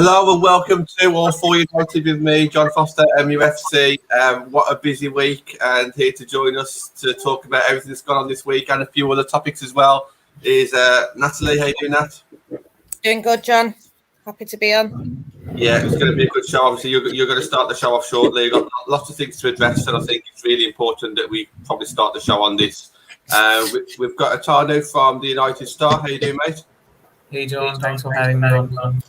Hello and welcome to All For United with me, John Foster, MUFC. What a busy week, and here to join us to talk about everything that's gone on this week and a few other topics as well is Natalie. How you doing, Nat? Doing good, John. Happy to be on. Yeah, it's going to be a good show. Obviously, you're going to start the show off shortly. You've got lots of things to address, and I think it's really important that we probably start the show on this. We've got Atano from the United Star. How you doing, mate? Hey, John. Thanks for having me on.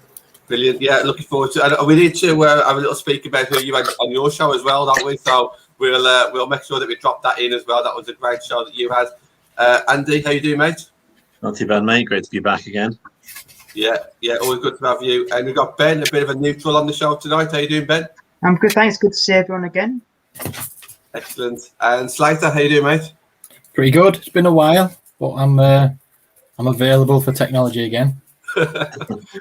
Brilliant. Yeah, looking forward to it. And we need to have a little speak about who you had on your show as well, don't we? So we'll make sure that we drop that in as well. That was a great show that you had. Andy, how you doing, mate? Not too bad, mate. Great to be back again. Yeah, always good to have you. And we've got Ben, a bit of a neutral on the show tonight. How you doing, Ben? I'm good, thanks. Good to see everyone again. Excellent. And Slater, how you doing, mate? Pretty good. It's been a while, but I'm available for technology again.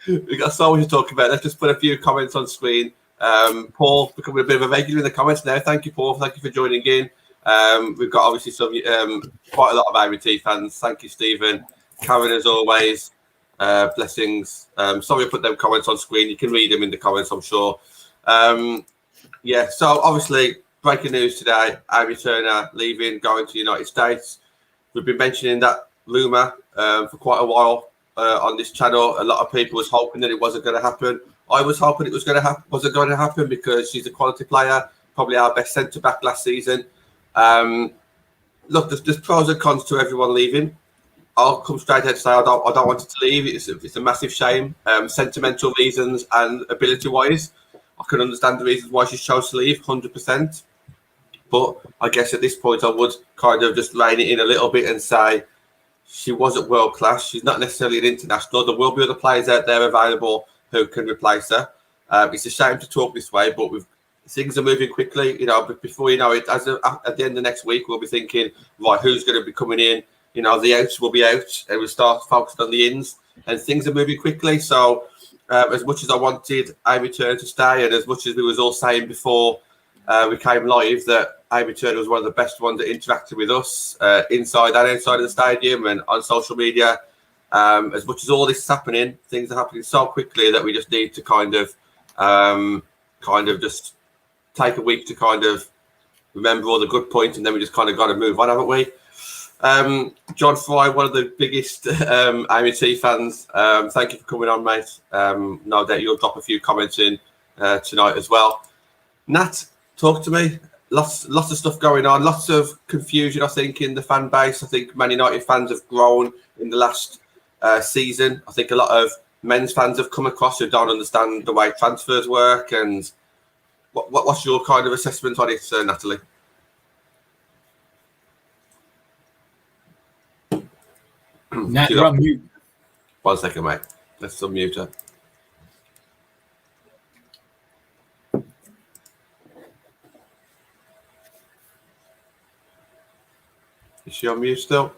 We've got so much to talk about. Let's just put a few comments on screen. Paul becoming a bit of a regular in the comments now. Thank you, Paul. Thank you for joining in. We've got obviously some quite a lot of IBT fans. Thank you, Stephen. Karen, as always. Blessings. Sorry I put them comments on screen. You can read them in the comments, I'm sure. So obviously breaking news today, Ivy Turner leaving, going to the United States. We've been mentioning that rumour for quite a while on this channel. A lot of people was hoping that it wasn't going to happen. I was hoping it wasn't going to happen because she's a quality player, probably our best centre-back last season. Look, there's pros and cons to everyone leaving. I'll come straight ahead and say I don't want it to leave. It's a massive shame. Sentimental reasons and ability-wise, I can understand the reasons why she chose to leave, 100%. But I guess at this point, I would kind of just rein it in a little bit and say she wasn't world class. She's not necessarily an international. There will be other players out there available who can replace her. It's a shame to talk this way, but things are moving quickly. But before you know it, at the end of next week, we'll be thinking, right, who's going to be coming in? The outs will be out, and we'll start focusing on the ins. And things are moving quickly. So, as much as I wanted Amy Turner to stay, and as much as we was all saying before we came live that Amy Turner was one of the best ones that interacted with us inside and outside of the stadium and on social media. As much as all this is happening, things are happening so quickly that we just need to kind of just take a week to kind of remember all the good points, and then we just kind of got to move on, haven't we? John Fry, one of the biggest Amy T fans. Thank you for coming on, mate. No doubt you'll drop a few comments in tonight as well. Nat, talk to me. Lots of stuff going on. Lots of confusion, I think, in the fan base. I think Man United fans have grown in the last season. I think a lot of men's fans have come across who don't understand the way transfers work. And what's your kind of assessment on it, Natalie? Nat, you're on mute. 1 second, mate. Let's unmute her. Is she on mute still?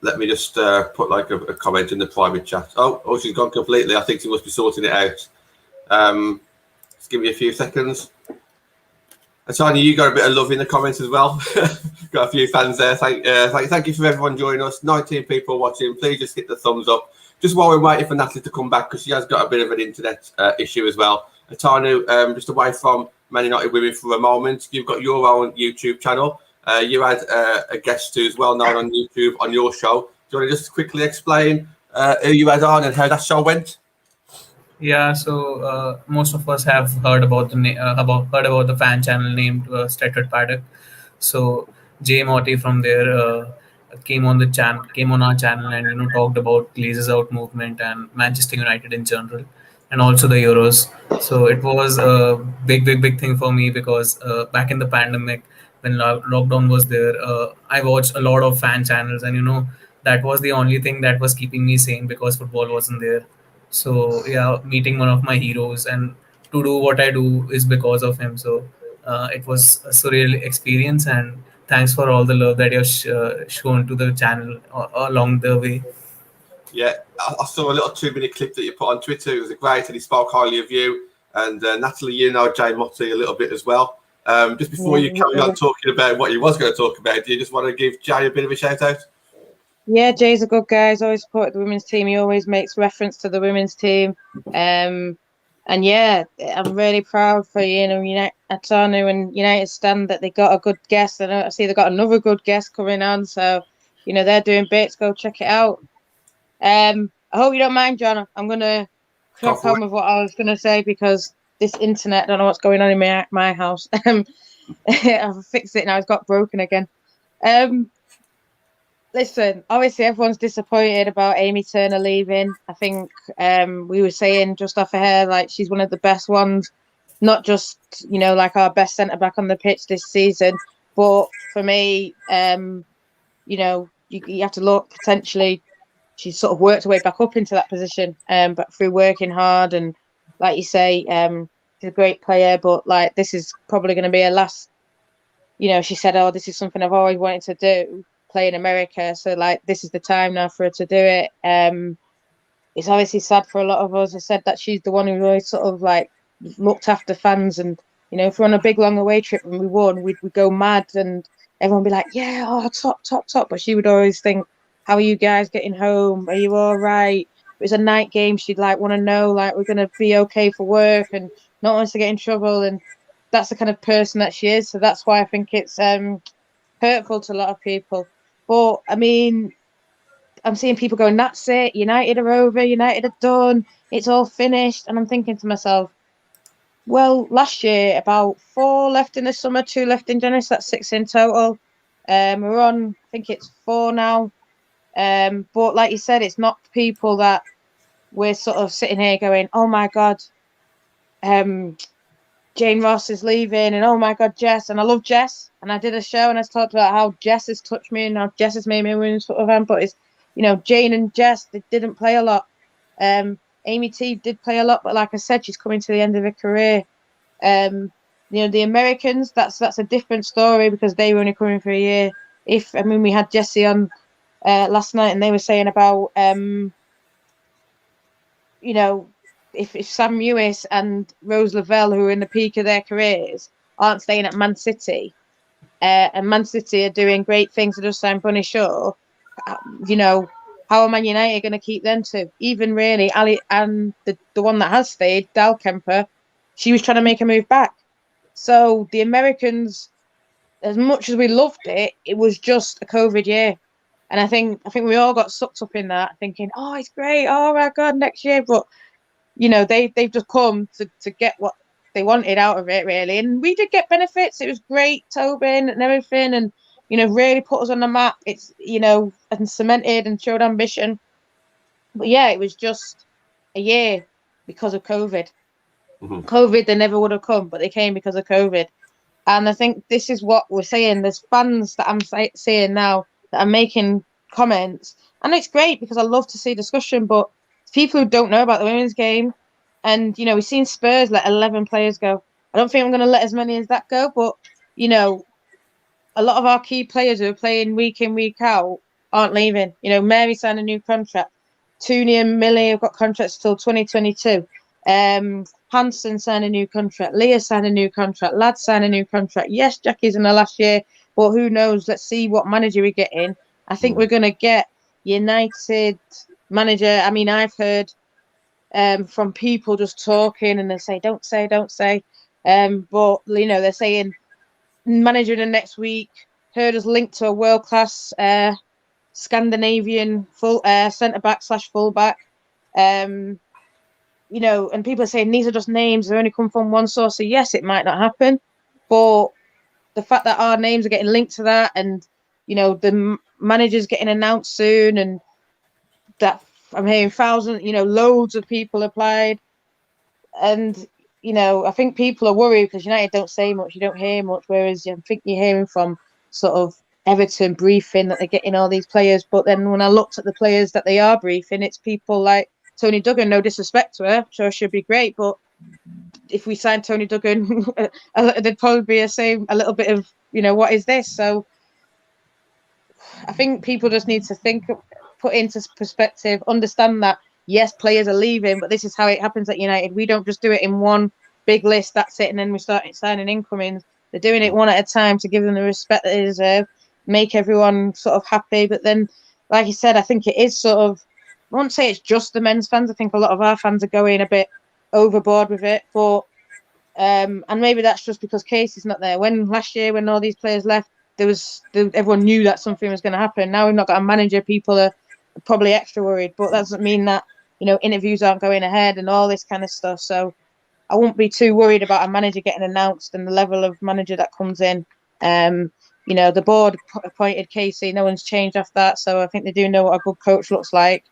Let me just put like a comment in the private chat. Oh, she's gone completely. I think she must be sorting it out. Just give me a few seconds. Tanya, you got a bit of love in the comments as well. Got a few fans there. Thank you for everyone joining us. 19 people watching. Please just hit the thumbs up. Just while we're waiting for Natalie to come back, because she has got a bit of an internet issue as well. Tanu, just away from Man United Women for a moment, you've got your own YouTube channel. You had a guest who's well known on YouTube on your show. Do you want to just quickly explain who you had on and how that show went? Yeah, so most of us have heard about the fan channel named Stratford Paddock. So Jay Motti from there came on our channel and talked about Glazers Out movement and Manchester United in general, and also the Euros. So it was a big thing for me because back in the pandemic when lockdown was there, I watched a lot of fan channels, and that was the only thing that was keeping me sane because football wasn't there. So yeah, meeting one of my heroes and to do what I do is because of him. So it was a surreal experience, and thanks for all the love that you've shown to the channel along the way. Yeah, I saw a little 2-minute clip that you put on Twitter. It was great, and he spoke highly of you. And Natalie, Jay Motti a little bit as well. Just before you carry on talking about what you was going to talk about, do you just want to give Jay a bit of a shout out? Yeah, Jay's a good guy. He's always supported the women's team. He always makes reference to the women's team. And yeah, I'm really proud for United Atanu and United Stand that they got a good guest. And I see they got another good guest coming on. So, they're doing bits. Go check it out. I hope you don't mind, John. I'm gonna crack on with what I was gonna say because this internet, I don't know what's going on in my house. I've fixed it now. It's got broken again. Listen, obviously everyone's disappointed about Amy Turner leaving. I think we were saying just off of her, like she's one of the best ones, not just like our best centre back on the pitch this season, but for me, you have to look potentially. She's sort of worked her way back up into that position, but through working hard and, like you say, she's a great player. But like this is probably going to be her last. She said, "Oh, this is something I've always wanted to do." Play in America, so like this is the time now for her to do it. It's obviously sad for a lot of us. I said that she's the one who always sort of like looked after fans, and if we're on a big long away trip and we won, we'd go mad, and everyone would be like, "Yeah, oh, top!" But she would always think, "How are you guys getting home? Are you all right?" It was a night game. She'd like want to know, like, we're gonna be okay for work and not want us to get in trouble, and that's the kind of person that she is. So that's why I think it's hurtful to a lot of people. But I mean, I'm seeing people going, "That's it, United are over, United are done, it's all finished." And I'm thinking to myself, well, last year about 4 left in the summer, 2 left in January, so that's 6 in total. We're on, I think it's 4 now. But like you said, it's not people that we're sort of sitting here going, "Oh my God, Jane Ross is leaving," and "Oh my God, Jess." And I love Jess, and I did a show and I talked about how Jess has touched me and how Jess has made me a women's football fan. But it's Jane and Jess, they didn't play a lot. Amy T did play a lot, but like I said, she's coming to the end of her career. The Americans, that's a different story because they were only coming for a year. We had Jessie on last night, and they were saying about if Sam Lewis and Rose Lavelle, who are in the peak of their careers, aren't staying at Man City, and Man City are doing great things to just sign Bunny Shaw, how are Man United going to keep them to? Even really, Ali and the one that has stayed, Dal Kemper, she was trying to make a move back. So the Americans, as much as we loved it, it was just a COVID year. And I think we all got sucked up in that, thinking, "Oh, it's great. Oh my God, next year." But they've just come to get what they wanted out of it, really. And we did get benefits. It was great, Tobin and everything, and really put us on the map. It's and cemented and showed ambition. But yeah, it was just a year because of COVID. Mm-hmm. COVID, they never would have come, but they came because of COVID. And I think this is what we're saying. There's fans that I'm seeing now that are making comments, and it's great because I love to see discussion. But people who don't know about the women's game, and we've seen Spurs let 11 players go. I don't think I'm going to let as many as that go, but a lot of our key players who are playing week in, week out aren't leaving. Mary signed a new contract. Tooney and Millie have got contracts till 2022. Hansen signed a new contract. Leah signed a new contract. Ladd signed a new contract. Yes, Jackie's in the last year, but who knows? Let's see what manager we get in. I think we're going to get United manager. I mean, I've heard from people just talking, and they say, don't say. But they're saying manager the next week. Heard us linked to a world-class Scandinavian centre back / fullback. And people are saying these are just names. They only come from one source. So yes, it might not happen, but the fact that our names are getting linked to that, and the manager's getting announced soon, and that I'm hearing thousands, loads of people applied, and I think people are worried because United don't say much, you don't hear much, whereas I think you're hearing from sort of Everton briefing that they're getting all these players. But then when I looked at the players that they are briefing, it's people like Tony Duggan. No disrespect to her, sure she'll be great, but if we signed Tony Duggan, there'd probably be a little bit of what is this? So I think people just need to put into perspective, understand that yes, players are leaving, but this is how it happens at United. We don't just do it in one big list, that's it, and then we start signing incomings. They're doing it one at a time to give them the respect that they deserve, make everyone sort of happy. But then like you said, I think it is sort of, I won't say it's just the men's fans. I think a lot of our fans are going a bit overboard with it. But and maybe that's just because Casey's not there. When last year, when all these players left, everyone knew that something was going to happen. Now we've not got a manager. People are probably extra worried. But that doesn't mean that, you know, interviews aren't going ahead and all this kind of stuff. So I won't be too worried about a manager getting announced and the level of manager that comes in. You know, the board appointed Casey. No one's changed off that. So I think they do know what a good coach looks like.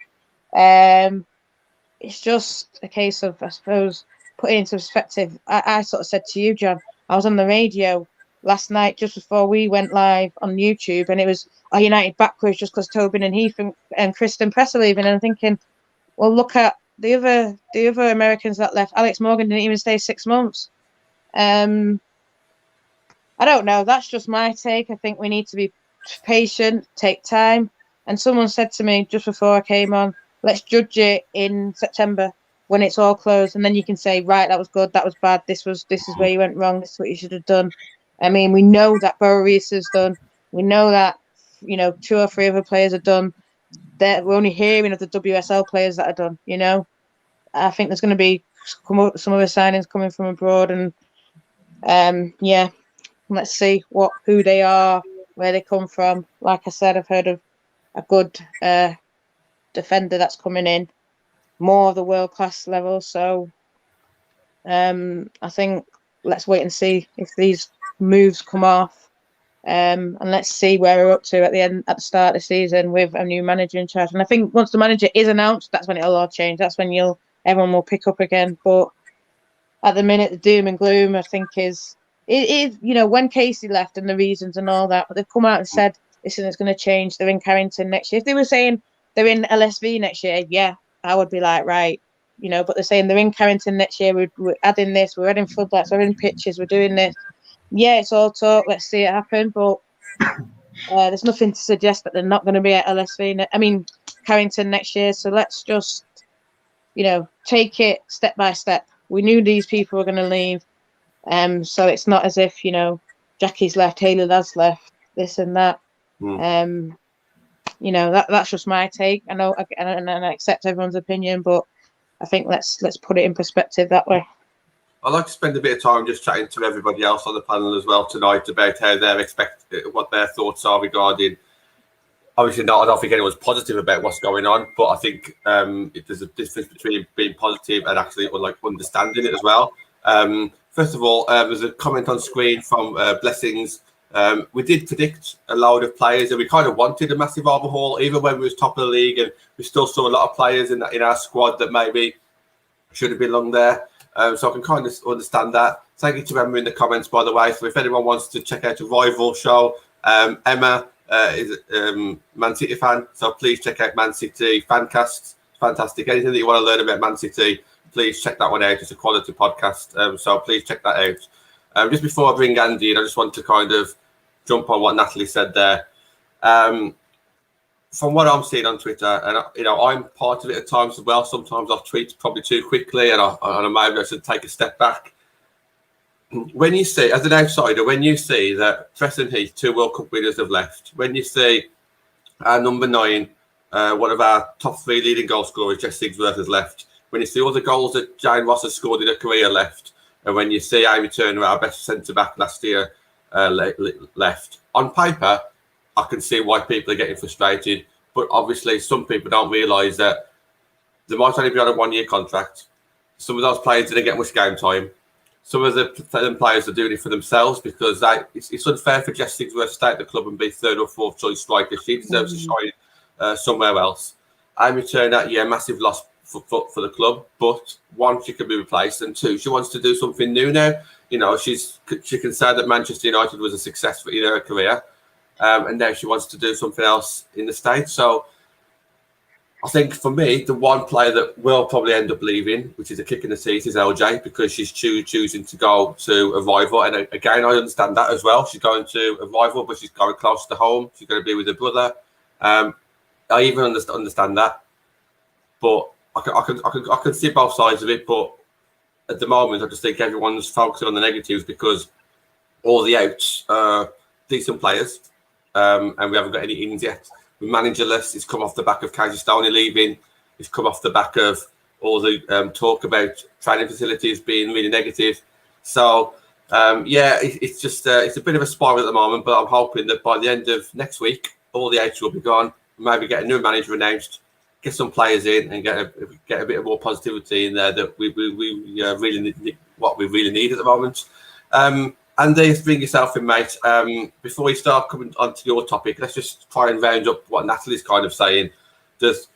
It's just a case of, I suppose, putting into perspective. I sort of said to you, John, I was on the radio last night just before we went live on YouTube, and it was United backwards just because Tobin and Heath and Kristen Press are leaving. And I'm thinking, well, look at the other Americans that left. Alex Morgan didn't even stay 6 months. I don't know. That's just my take. I think we need to be patient, take time. And someone said to me just before I came on, let's judge it in September when it's all closed, and then you can say, right, that was good, that was bad, this is where you went wrong, this is what you should have done. I mean, we know that Bo Reese has done. We know that, you know, 2 or 3 other players are done. We're only hearing of the WSL players that are done. You know, I think there's going to be some other signings coming from abroad, and yeah, let's see who they are, where they come from. Like I said, I've heard of a good defender that's coming in, more of the world class level. So I think let's wait and see if these moves come off, and let's see where we're up to at the start of the season with a new manager in charge. And I think once the manager is announced, that's when it'll all change. That's when everyone will pick up again. But at the minute, the doom and gloom, I think, is you know, when Casey left and the reasons and all that. But they've come out and said, listen, it's going to change. They're in Carrington next year. If they were saying they're in LSV next year, yeah, I would be like, right, you know. But they're saying they're in Carrington next year. We're adding this. We're adding floodlights. We're adding pitches. We're doing this. Yeah, it's all talk. Let's see it happen. But there's nothing to suggest that they're not going to be at Carrington next year. So let's just, you know, take it step by step. We knew these people were going to leave. So it's not as if, you know, Jackie's left, Haley Ladd's left, this and that. You know, that's just my take. I know, and I accept everyone's opinion, but I think let's put it in perspective that way. I'd like to spend a bit of time just chatting to everybody else on the panel as well tonight about how they what their thoughts are regarding. Obviously, I don't think anyone's positive about what's going on, but I think there's a difference between being positive and actually understanding it as well. First of all, there's a comment on screen from Blessings. We did predict a load of players, and we kind of wanted a massive overhaul, even when we was top of the league, and we still saw a lot of players in our squad that maybe should have belonged there. So I can kind of understand that. Thank you to Emma in the comments, by the way. So if anyone wants to check out a rival show, Emma is a Man City fan, so please check out Man City Fancast. Fantastic. Anything that you want to learn about Man City, please check that one out. It's a quality podcast, so please check that out. Just before I bring Andy in, I just want to kind of jump on what Natalie said there. From what I'm seeing on Twitter, and you know, I'm part of it at times as well. Sometimes I tweet probably too quickly, and maybe I should take a step back. When you see, as an outsider, when you see that Preston Heath, 2 World Cup winners, have left, when you see our number 9, one of our top 3 leading goal scorers, Jess Sigsworth, has left, when you see all the goals that Jane Ross has scored in her career left, and when you see Amy Turner, our best centre-back last year, left, on paper, I can see why people are getting frustrated. But obviously, some people don't realise that they might only be on a 1-year contract. Some of those players didn't get much game time. Some of the players are doing it for themselves because it's unfair for Jess Sigsworth to stay at the club and be 3rd or 4th choice striker. She deserves to shine somewhere else. Amy Turner, yeah, massive loss for the club, but 1, she can be replaced, and 2, she wants to do something new now. You know, she can say that Manchester United was a success in her career, and now she wants to do something else in the States. So I think for me, the one player that will probably end up leaving, which is a kick in the teeth, is LJ, because she's choosing to go to a rival. And again, I understand that as well. She's going to a rival, but she's going close to home. She's going to be with her brother. I even understand that, but I can see both sides of it. But at the moment, I just think everyone's focusing on the negatives because all the outs are decent players, and we haven't got any ins yet. we're managerless. It's come off the back of Casey Stoney leaving. It's come off the back of all the talk about training facilities being really negative. So, it's just it's a bit of a spiral at the moment, but I'm hoping that by the end of next week, all the H will be gone. Maybe get a new manager announced, get some players in, and get a bit of more positivity in there that we really need, what we really need at the moment. Andy, bring yourself in, mate. Before we start coming onto your topic, let's just try and round up what Natalie's kind of saying. There's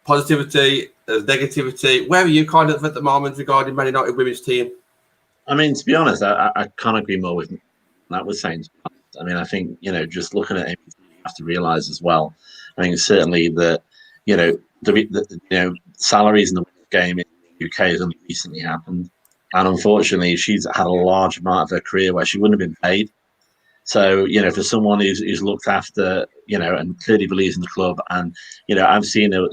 positivity, there's negativity. Where are you kind of at the moment regarding Man United women's team? I mean, to be honest, I can't agree more with that was saying. I mean, I think, just looking at it, you have to realise as well. I think certainly that, the salaries in the game in the UK has only recently happened. And unfortunately, she's had a large amount of her career where she wouldn't have been paid. So, for someone who's looked after, and clearly believes in the club, and, I've seen her,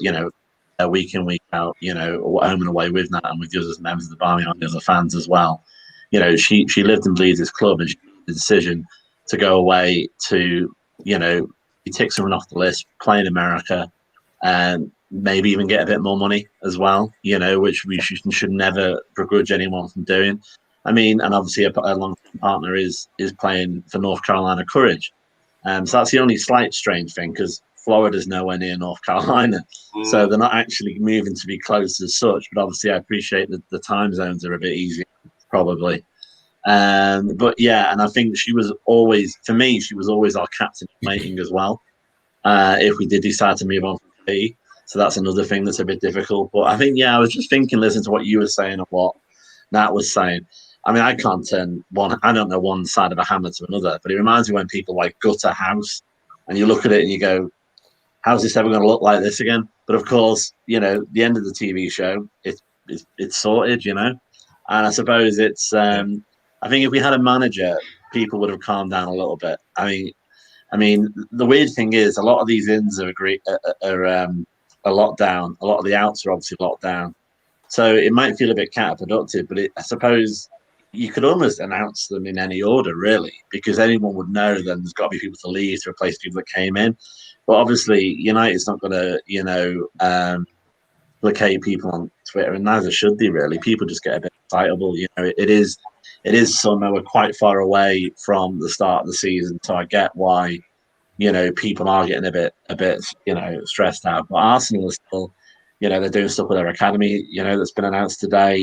week in, week out, home and away with that, and with the other members of the Barmy and the other fans as well. She lived and bleeds this club, and she made the decision to go away to, he ticks someone off the list, play in America, and maybe even get a bit more money as well, which we should never begrudge anyone from doing. I mean, and obviously a long-term partner is playing for North Carolina Courage. So that's the only slight strange thing, because Florida's nowhere near North Carolina. So they're not actually moving to be close as such. But obviously I appreciate that the time zones are a bit easier, probably. But yeah, and I think she was always our captain in waiting as well. If we did decide to move on from P. So that's another thing that's a bit difficult. But I think, I was just thinking, listening to what you were saying and what Nat was saying. I mean, I can't turn one side of a hammer to another, but it reminds me when people like gut a house and you look at it and you go, how's this ever going to look like this again? But of course, the end of the TV show, it's sorted, And I suppose it's, I think if we had a manager, people would have calmed down a little bit. I mean, the weird thing is a lot of these ins are locked down. A lot of the outs are obviously locked down. So it might feel a bit counterproductive, but I suppose you could almost announce them in any order, really, because anyone would know then there's got to be people to leave to replace people that came in. But obviously, United's not going to, placate people on Twitter, and neither should they, really. People just get a bit excitable. It is summer. We're quite far away from the start of the season, so I get why, people are getting a bit, stressed out. But Arsenal is still, they're doing stuff with their academy, that's been announced today.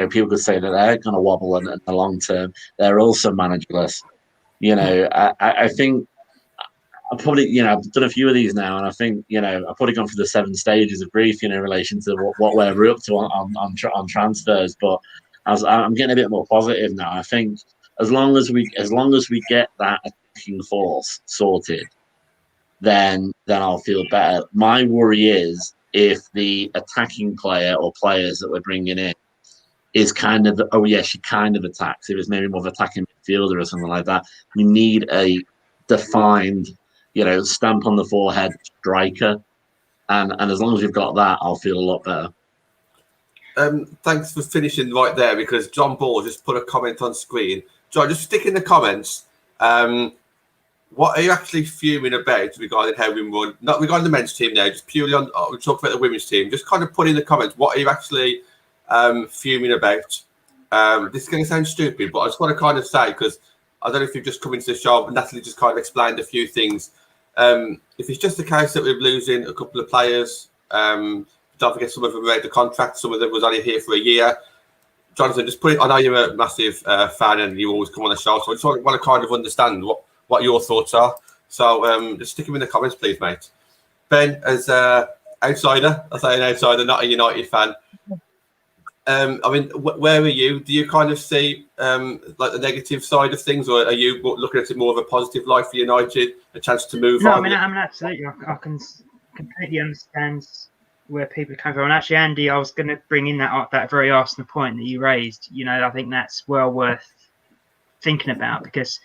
People could say that they're going to wobble in the long term. They're also managerless. I think I've probably, I've done a few of these now, and I think, I've probably gone through the 7 stages of grief, in relation to what we're up to on transfers. But I'm getting a bit more positive now. I think as long as we get that attacking force sorted, then I'll feel better. My worry is if the attacking player or players that we're bringing in is kind of, she kind of attacks. If it's maybe more of attacking midfielder or something like that, we need a defined, stamp on the forehead striker. And as long as we've got that, I'll feel a lot better. Thanks for finishing right there, because John Ball just put a comment on screen. John, just stick in the comments. What are you actually fuming about regarding how we run? Not regarding the men's team now, just purely on. We talk about the women's team. Just kind of put in the comments. What are you actually fuming about? This is going to sound stupid, but I just want to kind of say, because I don't know if you've just come into the show, but Natalie just kind of explained a few things. If it's just the case that we're losing a couple of players, don't forget some of them read the contract. Some of them was only here for a year. Jonathan, just put it. I know you're a massive fan and you always come on the show, so I just want to kind of understand what your thoughts are. So just stick them in the comments, please, mate. Ben, as outsider, I say an outsider, not a United fan. Where are you? Do you kind of see like the negative side of things, or are you looking at it more of a positive light for United, a chance to move on? I mean, absolutely. I can completely understand where people come from. And actually, Andy, I was going to bring in that very Arsenal point that you raised. I think that's well worth thinking about, because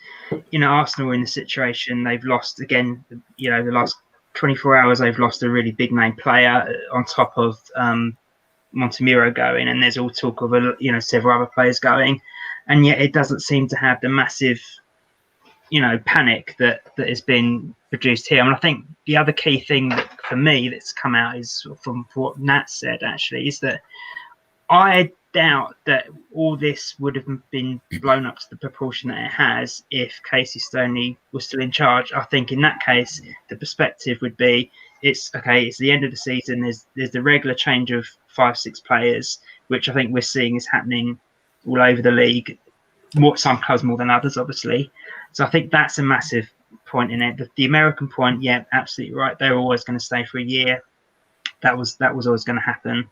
Arsenal are in the situation they've lost again. The last 24 hours they've lost a really big name player on top of Montemiro going, and there's all talk of several other players going, and yet it doesn't seem to have the massive panic that has been produced here. I mean, I think the other key thing that, for me, that's come out is from what Nat said, actually, is that I doubt that all this would have been blown up to the proportion that it has if Casey Stoney was still in charge. I think in that case, the perspective would be, it's the end of the season. There's the regular change of 5-6 players, which I think we're seeing is happening all over the league. Some clubs more than others, obviously. So I think that's a massive point in it. The American point, yeah, absolutely right. They're always going to stay for a year. That was always going to happen.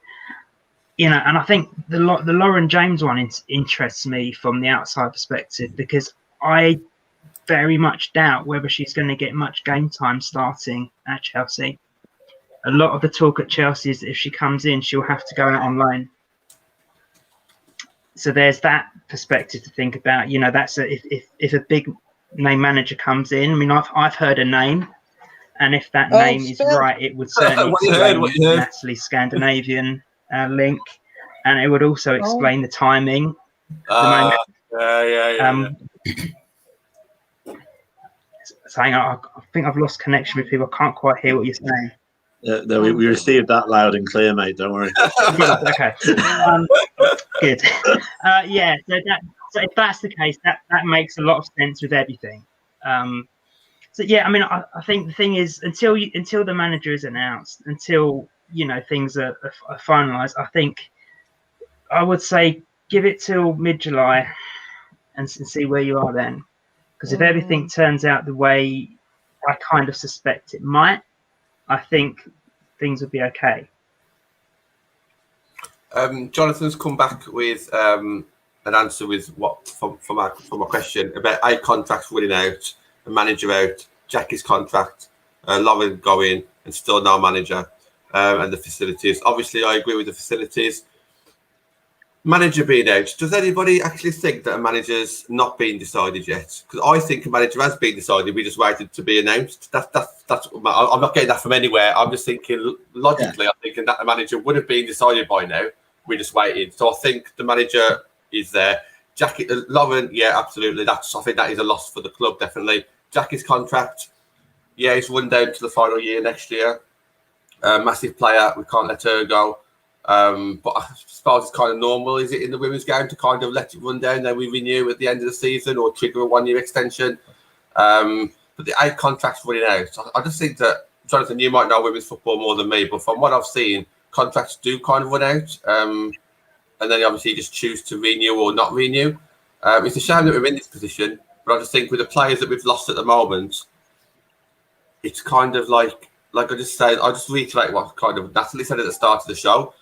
And I think the Lauren James one interests me from the outside perspective, because I very much doubt whether she's going to get much game time starting at Chelsea. A lot of the talk at Chelsea is that if she comes in, she'll have to go out on loan. So there's that perspective to think about. That's if a big name manager comes in. I mean, I've heard a name, and if that name is right, it would certainly explain the Natalie Scandinavian link, and it would also explain the timing. Yeah. Saying, I think I've lost connection with people. I can't quite hear what you're saying. No, we received that loud and clear, mate. Don't worry. Okay. Good. Yeah. So if that's the case, that makes a lot of sense with everything. So yeah, I mean, I think the thing is, until the manager is announced, until things are finalised, I think I would say give it till mid-July and see where you are then. Because if everything turns out the way I kind of suspect it might, I think things will be okay. Jonathan's come back with an answer with what from my question about 8 contracts running out, a manager out, Jackie's contract, Lauren going, and still no manager, and the facilities. Obviously, I agree with the facilities. Manager being out, does anybody actually think that a manager's not been decided yet? Because I think a manager has been decided. We just waited to be announced. That's. I'm not getting that from anywhere. I'm just thinking logically. I'm thinking that a manager would have been decided by now. We just waited. So I think the manager is there. Jackie, Lauren, yeah, absolutely. I think that is a loss for the club, definitely. Jackie's contract, yeah, he's run down to the final year next year. Massive player. We can't let her go. But I suppose it's kind of normal, is it, in the women's game to kind of let it run down, then we renew at the end of the season or trigger a 1-year extension. But the 8 contracts running out, I just think that, Jonathan, you might know women's football more than me, but from what I've seen, contracts do kind of run out, and then obviously you just choose to renew or not renew. It's a shame that we're in this position, but I just think with the players that we've lost at the moment, it's kind of like I just said, I just reiterate what kind of Natalie said at the start of the show.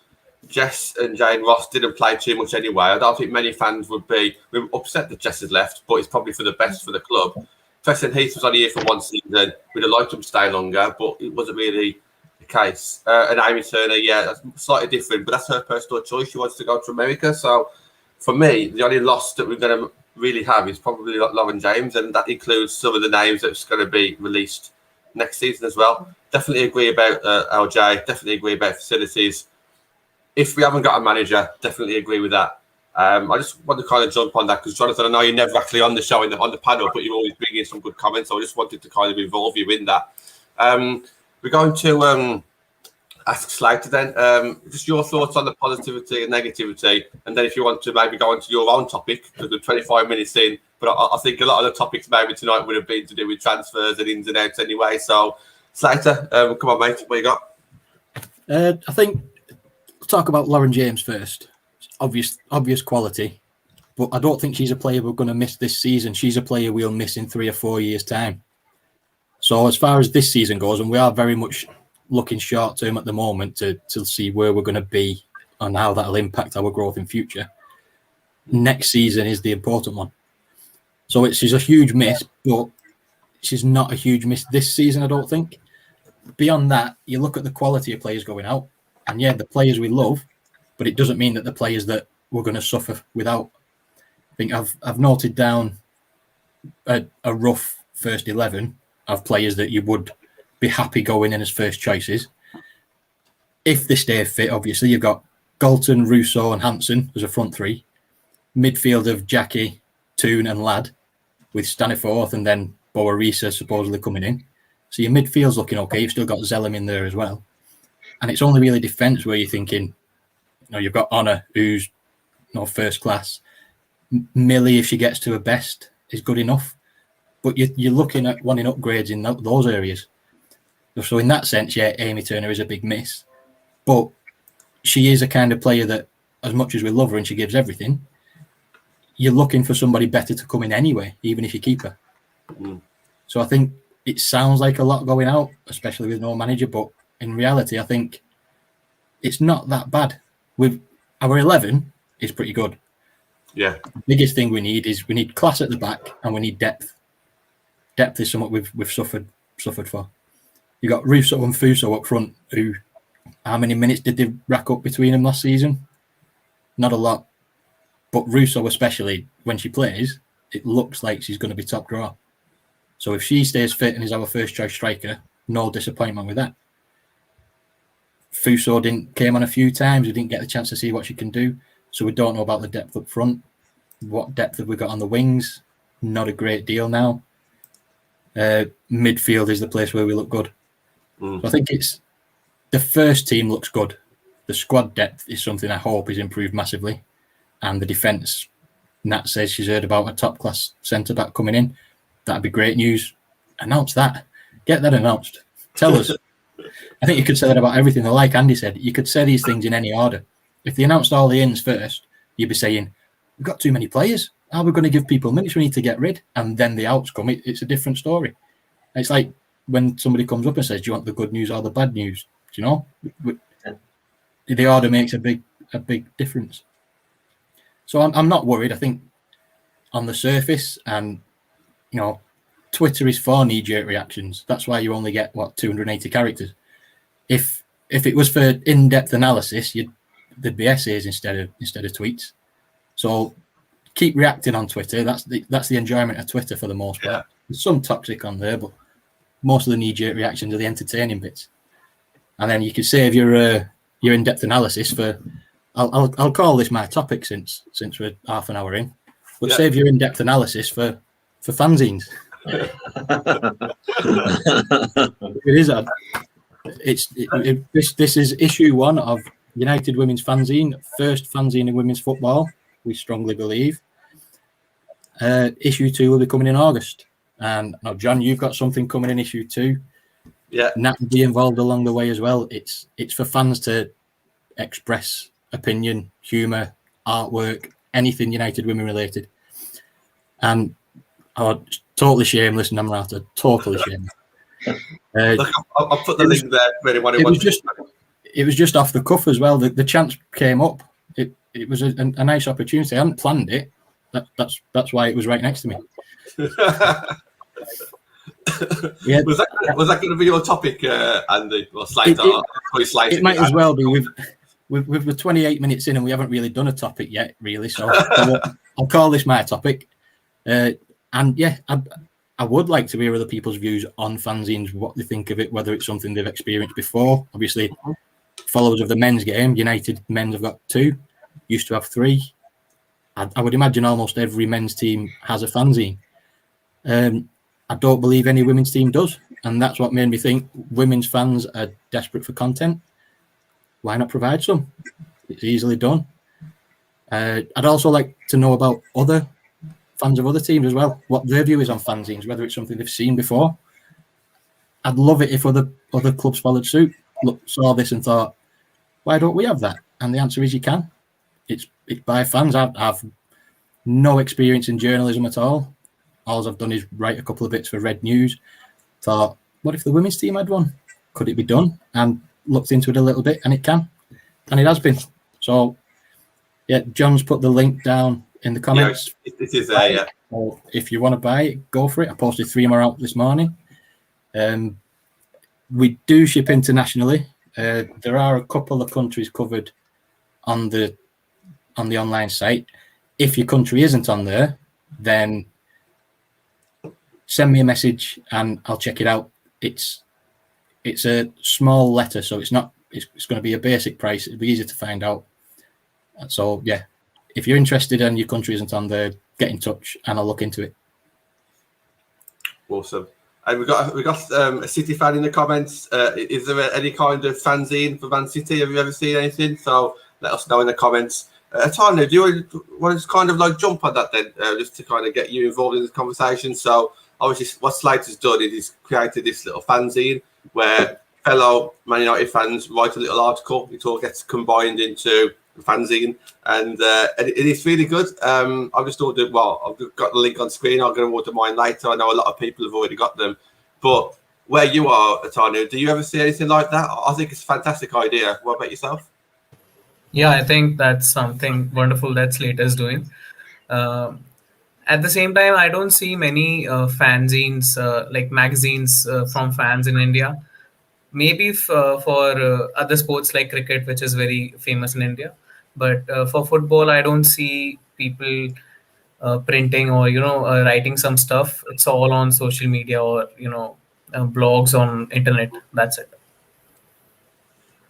Jess and Jane Ross didn't play too much anyway. I don't think many fans would be upset that Jess has left, but it's probably for the best for the club. Preston Heath was only here for 1 season. We'd have liked him to stay longer, but it wasn't really the case. And Amy Turner, yeah, that's slightly different, but that's her personal choice. She wants to go to America. So for me, the only loss that we're going to really have is probably Lauren James, and that includes some of the names that's going to be released next season as well. Definitely agree about LJ. Definitely agree about facilities. If we haven't got a manager, definitely agree with that. I just want to kind of jump on that because, Jonathan, I know you're never actually on the show on the panel, but you always bring in some good comments. So I just wanted to kind of involve you in that. We're going to ask Slater then, just your thoughts on the positivity and negativity, and then if you want to maybe go into your own topic, because we're 25 minutes in, but I think a lot of the topics maybe tonight would have been to do with transfers and ins and outs anyway. So, Slater, come on, mate, what you got? I think talk about Lauren James first. Obvious quality, but I don't think she's a player we're going to miss this season. She's a player we'll miss in 3 or 4 years' time. So as far as this season goes, and we are very much looking short term at the moment to see where we're going to be and how that'll impact our growth in future. Next season is the important one. So she's a huge miss, but she's not a huge miss this season, I don't think. Beyond that, you look at the quality of players going out, and yeah, the players we love, but it doesn't mean that the players that we're going to suffer without. I think I've noted down a rough first 11 of players that you would be happy going in as first choices. If they stay fit, obviously, you've got Galton, Rousseau and Hansen as a front three. Midfield of Jackie, Toon and Ladd. with Staniforth and then Boarisa supposedly coming in. So your midfield's looking okay. You've still got Zellem in there as well. And it's only really defence where you're thinking, you've got Honor, who's first class. Millie, if she gets to her best, is good enough. But you're looking at wanting upgrades in those areas. So in that sense, yeah, Amy Turner is a big miss. But she is a kind of player that, as much as we love her and she gives everything, you're looking for somebody better to come in anyway, even if you keep her. So I think it sounds like a lot going out, especially with no manager, but in reality, I think it's not that bad. With our 11 is pretty good. Yeah. The biggest thing we need class at the back, and we need depth. Depth is something we've suffered for. You got Russo and Fuso up front, who, how many minutes did they rack up between them last season? Not a lot. But Russo, especially when she plays, it looks like she's going to be top draw. So if she stays fit and is our first choice striker, no disappointment with that. Fuso came on a few times. We didn't get the chance to see what she can do. So we don't know about the depth up front. What depth have we got on the wings? Not a great deal now. Midfield is the place where we look good. So I think it's the first team looks good. The squad depth is something I hope is improved massively. And the defence, Nat says she's heard about a top-class centre-back coming in. That'd be great news. Announce that. Get that announced. Tell us. I think you could say that about everything. Like Andy said, you could say these things in any order. If they announced all the ins first, you'd be saying, we've got too many players. How are we going to give people minutes? We need to get rid. And then the outs come. It's a different story. It's like when somebody comes up and says, do you want the good news or the bad news? Do you know? The order makes a big difference. So I'm not worried. I think on the surface, and Twitter is for knee-jerk reactions. That's why you only get 280 characters. If it was for in-depth analysis, there'd be essays instead of tweets. So keep reacting on Twitter. That's the enjoyment of Twitter for the most part. There's some toxic on there, but most of the knee-jerk reactions are the entertaining bits. And then you can save your in-depth analysis for. I'll call this my topic since we're half an hour in. But save your in-depth analysis for fanzines. It is odd. This is issue 1 of United Women's Fanzine, first fanzine in women's football. We strongly believe. Issue 2 will be coming in August. And now, John, you've got something coming in issue 2. Yeah, Nat will be involved along the way as well. It's for fans to express opinion, humour, artwork, anything United Women related. And totally shameless, Namrata. Totally shameless. Look, I'll put the link there for anyone who wants. It was just off the cuff as well. The chance came up. It was a nice opportunity. I hadn't planned it. That's why it was right next to me. Yeah, was that going to be your topic, Andy? Or it might as well be. We're 28 minutes in and we haven't really done a topic yet, really. So I'll call this my topic. And yeah, I would like to hear other people's views on fanzines, what they think of it, whether it's something they've experienced before. Obviously, followers of the men's game, United men's have got 2, used to have 3. I would imagine almost every men's team has a fanzine. I don't believe any women's team does. And that's what made me think women's fans are desperate for content. Why not provide some? It's easily done. I'd also like to know about other fans of other teams as well, what their view is on fanzines, whether it's something they've seen before. I'd love it if other clubs followed suit, saw this and thought, why don't we have that? And the answer is you can. It's by fans. I've no experience in journalism at all. All I've done is write a couple of bits for Red News. Thought, what if the women's team had one? Could it be done? And looked into it a little bit, and it can. And it has been. So, yeah, John's put the link down in the comments. Yeah, it is there, yeah. So if you want to buy it, go for it. I posted 3 more out this morning. We do ship internationally. There are a couple of countries covered on the online site. If your country isn't on there, then send me a message and I'll check it out. It's a small letter, so it's going to be a basic price. It'll be easy to find out. So yeah, if you're interested and your country isn't on there, get in touch and I'll look into it. Awesome. And we got a City fan in the comments. Is there any kind of fanzine for Man City? Have you ever seen anything? So let us know in the comments. Tanya, do you want to kind of like jump on that then, just to kind of get you involved in this conversation? So obviously, what Slate has done is he's created this little fanzine where fellow Man United fans write a little article. It all gets combined into a fanzine, and it is really good. I've just ordered. Well, I've got the link on screen. I'm going to order mine later. I know a lot of people have already got them, but where you are, Tanya, do you ever see anything like that? I think it's a fantastic idea. What about yourself? Yeah, I think that's something wonderful that Slate is doing. At the same time, I don't see many fanzines, like magazines from fans in India. Maybe for other sports like cricket, which is very famous in India. But for football, I don't see people printing or, writing some stuff. It's all on social media or, blogs on internet. That's it.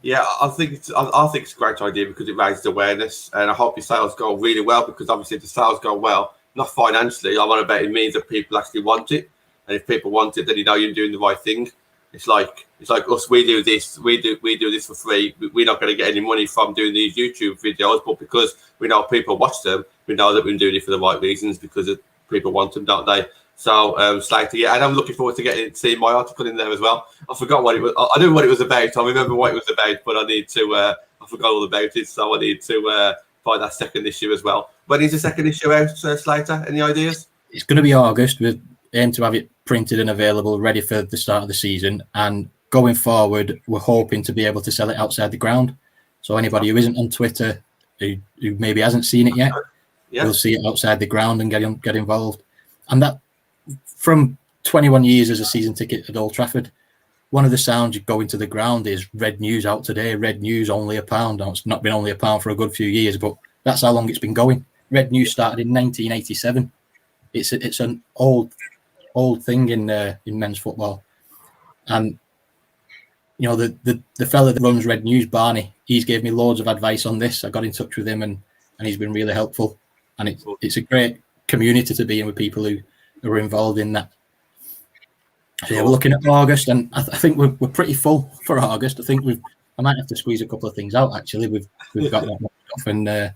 Yeah, I think it's a great idea because it raises awareness, and I hope your sales go really well. Because obviously, if the sales go well, not financially, I want to bet it means that people actually want it, and if people want it, then you know you're doing the right thing. It's like us. We do this. We do this for free. We're not going to get any money from doing these YouTube videos, but because we know people watch them, we know that we're doing it for the right reasons because people want them, don't they? So, Slater, yeah, and I'm looking forward to seeing my article in there as well. I forgot what it was. I knew what it was about. I remember what it was about, but I forgot all about it. So I need to find that second issue as well. When is the second issue out, Slater? Any ideas? It's going to be August. We aim to have it printed and available, ready for the start of the season. And going forward, we're hoping to be able to sell it outside the ground. So anybody who isn't on Twitter, who maybe hasn't seen it yet, will see it outside the ground and get involved. And that, from 21 years as a season ticket at Old Trafford, one of the sounds you go into the ground is Red News out today. Red News only £1. Now, it's not been only £1 for a good few years, but that's how long it's been going. Red News started in 1987. It's an old thing in men's football, and the fella that runs Red News, Barney, he's gave me loads of advice on this. I got in touch with him, and he's been really helpful. And it's a great community to be in with people who are involved in that. So yeah, we're looking at August, and I think we're pretty full for August. I think I might have to squeeze a couple of things out. Actually, we've got that much stuff, and I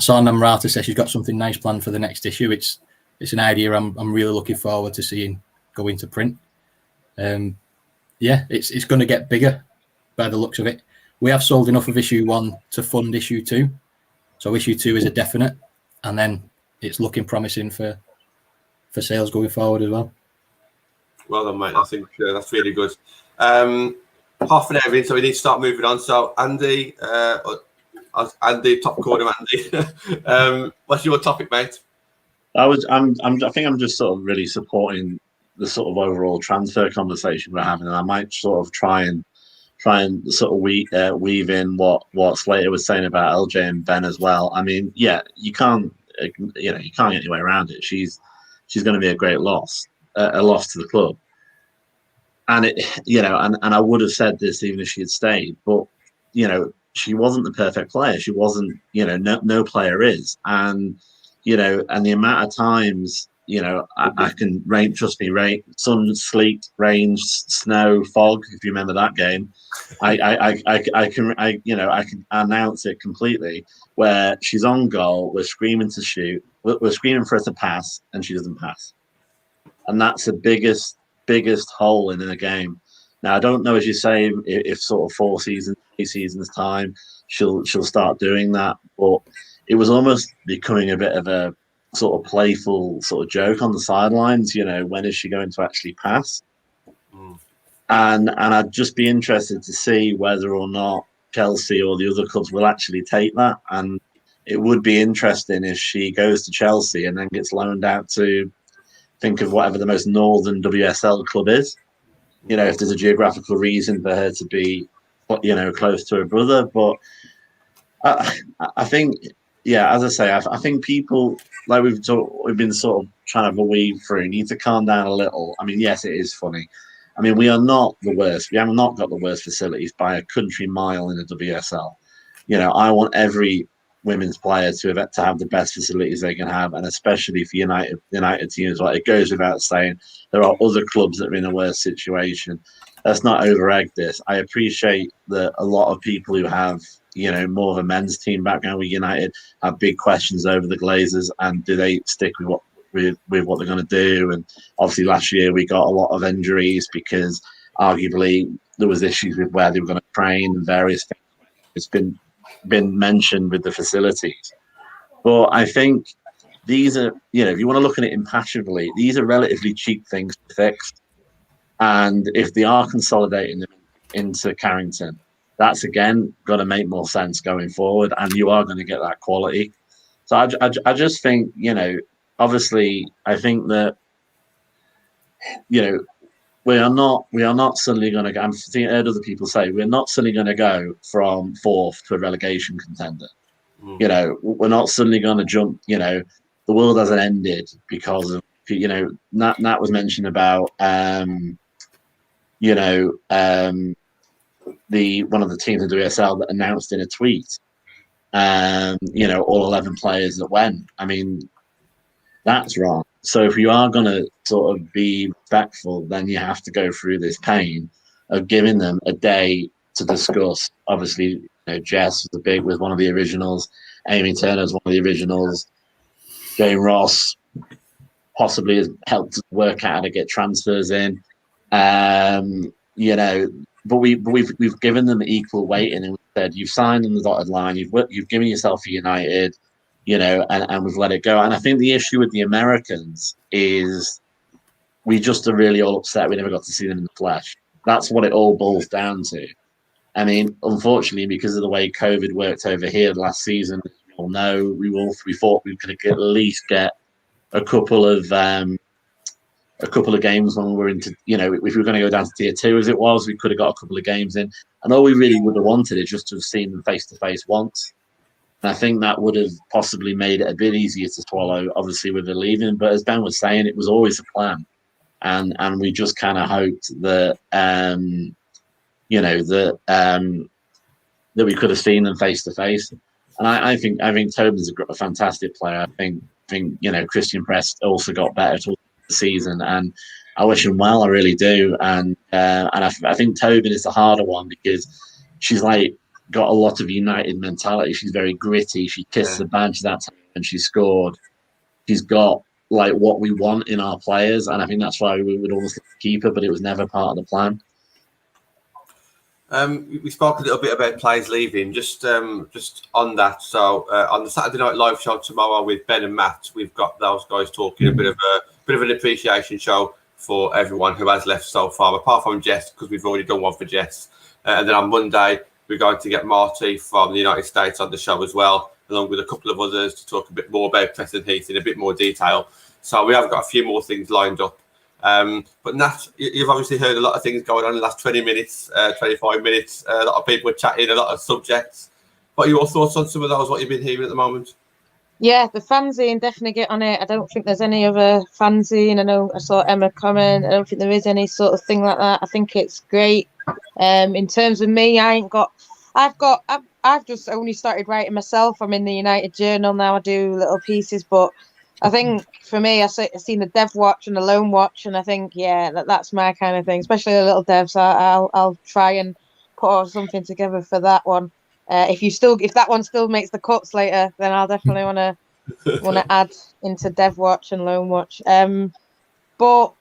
saw Namrata say she's got something nice planned for the next issue. It's an idea I'm really looking forward to seeing go into print. It's going to get bigger by the looks of it. We have sold enough of issue 1 to fund issue 2, so issue 2 is a definite, and then it's looking promising for sales going forward as well. Well done, mate. I think that's really good. Half an hour in, so we need to start moving on. So Andy, top corner, Andy. What's your topic, mate? I think I'm just sort of really supporting the sort of overall transfer conversation we're having, and I might sort of try and sort of weave in what Slater was saying about LJ and Ben as well. I mean, yeah, you can't get your way around it. She's going to be a great loss, a loss to the club, and and I would have said this even if she had stayed, but she wasn't the perfect player. She wasn't, no player is, and the amount of times, I can trust me, sun, sleet, rain, snow, fog. If you remember that game, I can announce it completely. Where she's on goal, we're screaming to shoot, we're screaming for her to pass, and she doesn't pass, and that's the biggest hole in a game. Now I don't know, as you say, if sort of 3 seasons time, she'll start doing that, but it was almost becoming a bit of a sort of playful sort of joke on the sidelines. When is she going to actually pass? And I'd just be interested to see whether or not Chelsea or the other clubs will actually take that. And it would be interesting if she goes to Chelsea and then gets loaned out to, think of whatever the most northern WSL club is. If there's a geographical reason for her to be, close to her brother. But I think, yeah, as I say, I think people, like we've been sort of trying to weave through, need to calm down a little. I mean, yes, it is funny. I mean, we are not the worst. We have not got the worst facilities by a country mile in the WSL. I want every women's player to have the best facilities they can have, and especially for United teams. Like, it goes without saying, there are other clubs that are in a worse situation. Let's not overegg this. I appreciate that a lot of people who have, more of a men's team background with United have big questions over the Glazers, and do they stick with what they're going to do? And obviously last year we got a lot of injuries because arguably there was issues with where they were going to train and various things. It's been mentioned with the facilities. But I think these are, if you want to look at it impassionately, these are relatively cheap things to fix. And if they are consolidating them into Carrington, that's again going to make more sense going forward, and you are going to get that quality. So I just think, obviously, I think that, we are not suddenly going to go. I heard other people say we're not suddenly going to go from fourth to a relegation contender. We're not suddenly going to jump. The world hasn't ended because of Nat was mentioned about one of the teams in WSL that announced in a tweet, all 11 players that went. I mean, that's wrong. So if you are going to sort of be respectful, then you have to go through this pain of giving them a day to discuss. Obviously, Jess was one of the originals. Amy Turner is one of the originals. Jane Ross possibly has helped work out how to get transfers in. But we've given them equal weighting, and we said you've signed on the dotted line, you've given yourself a United, and we've let it go. And I think the issue with the Americans is we just are really all upset we never got to see them in the flesh. That's what it all boils down to. I mean, unfortunately, because of the way COVID worked over here last season, we all know we thought we could at least get a couple of games when we were into, if we were going to go down to tier 2 as it was, we could have got a couple of games in. And all we really would have wanted is just to have seen them face to face once. And I think that would have possibly made it a bit easier to swallow, obviously, with the leaving. But as Ben was saying, it was always a plan. And we just kind of hoped that, that we could have seen them face to face. And I think Tobin's a fantastic player. I think Christian Press also got better towards the season, and I wish him well. I really do. And I think Tobin is the harder one because she's got a lot of United mentality. She's very gritty. She kissed the badge that time and she scored. She's got what we want in our players, and I think that's why we would almost keep her, but it was never part of the plan. We spoke a little bit about players leaving. Just on that. So on the Saturday Night Live show tomorrow with Ben and Matt, we've got those guys talking a bit of an appreciation show for everyone who has left so far, apart from Jess, because we've already done one for Jess. And then on Monday, we're going to get Marty from the United States on the show as well, along with a couple of others to talk a bit more about Preston Heath in a bit more detail. So we have got a few more things lined up. But Nat, you've obviously heard a lot of things going on in the last 20 minutes, 25 minutes. A lot of people are chatting, a lot of subjects. What are your thoughts on some of those, what you've been hearing at the moment? Yeah, the fanzine, definitely get on it. I don't think there's any other fanzine. I know I saw Emma comment. I don't think there is any sort of thing like that. I think it's great. In terms of me, I've just only started writing myself. I'm in the United Journal now. I do little pieces, but I think for me, I've seen the Dev Watch and the Loan Watch, and I think, that's my kind of thing, especially the little devs. So I'll try and put something together for that one. If that one still makes the cuts later, then I'll definitely want to add into Dev Watch and Loan Watch. But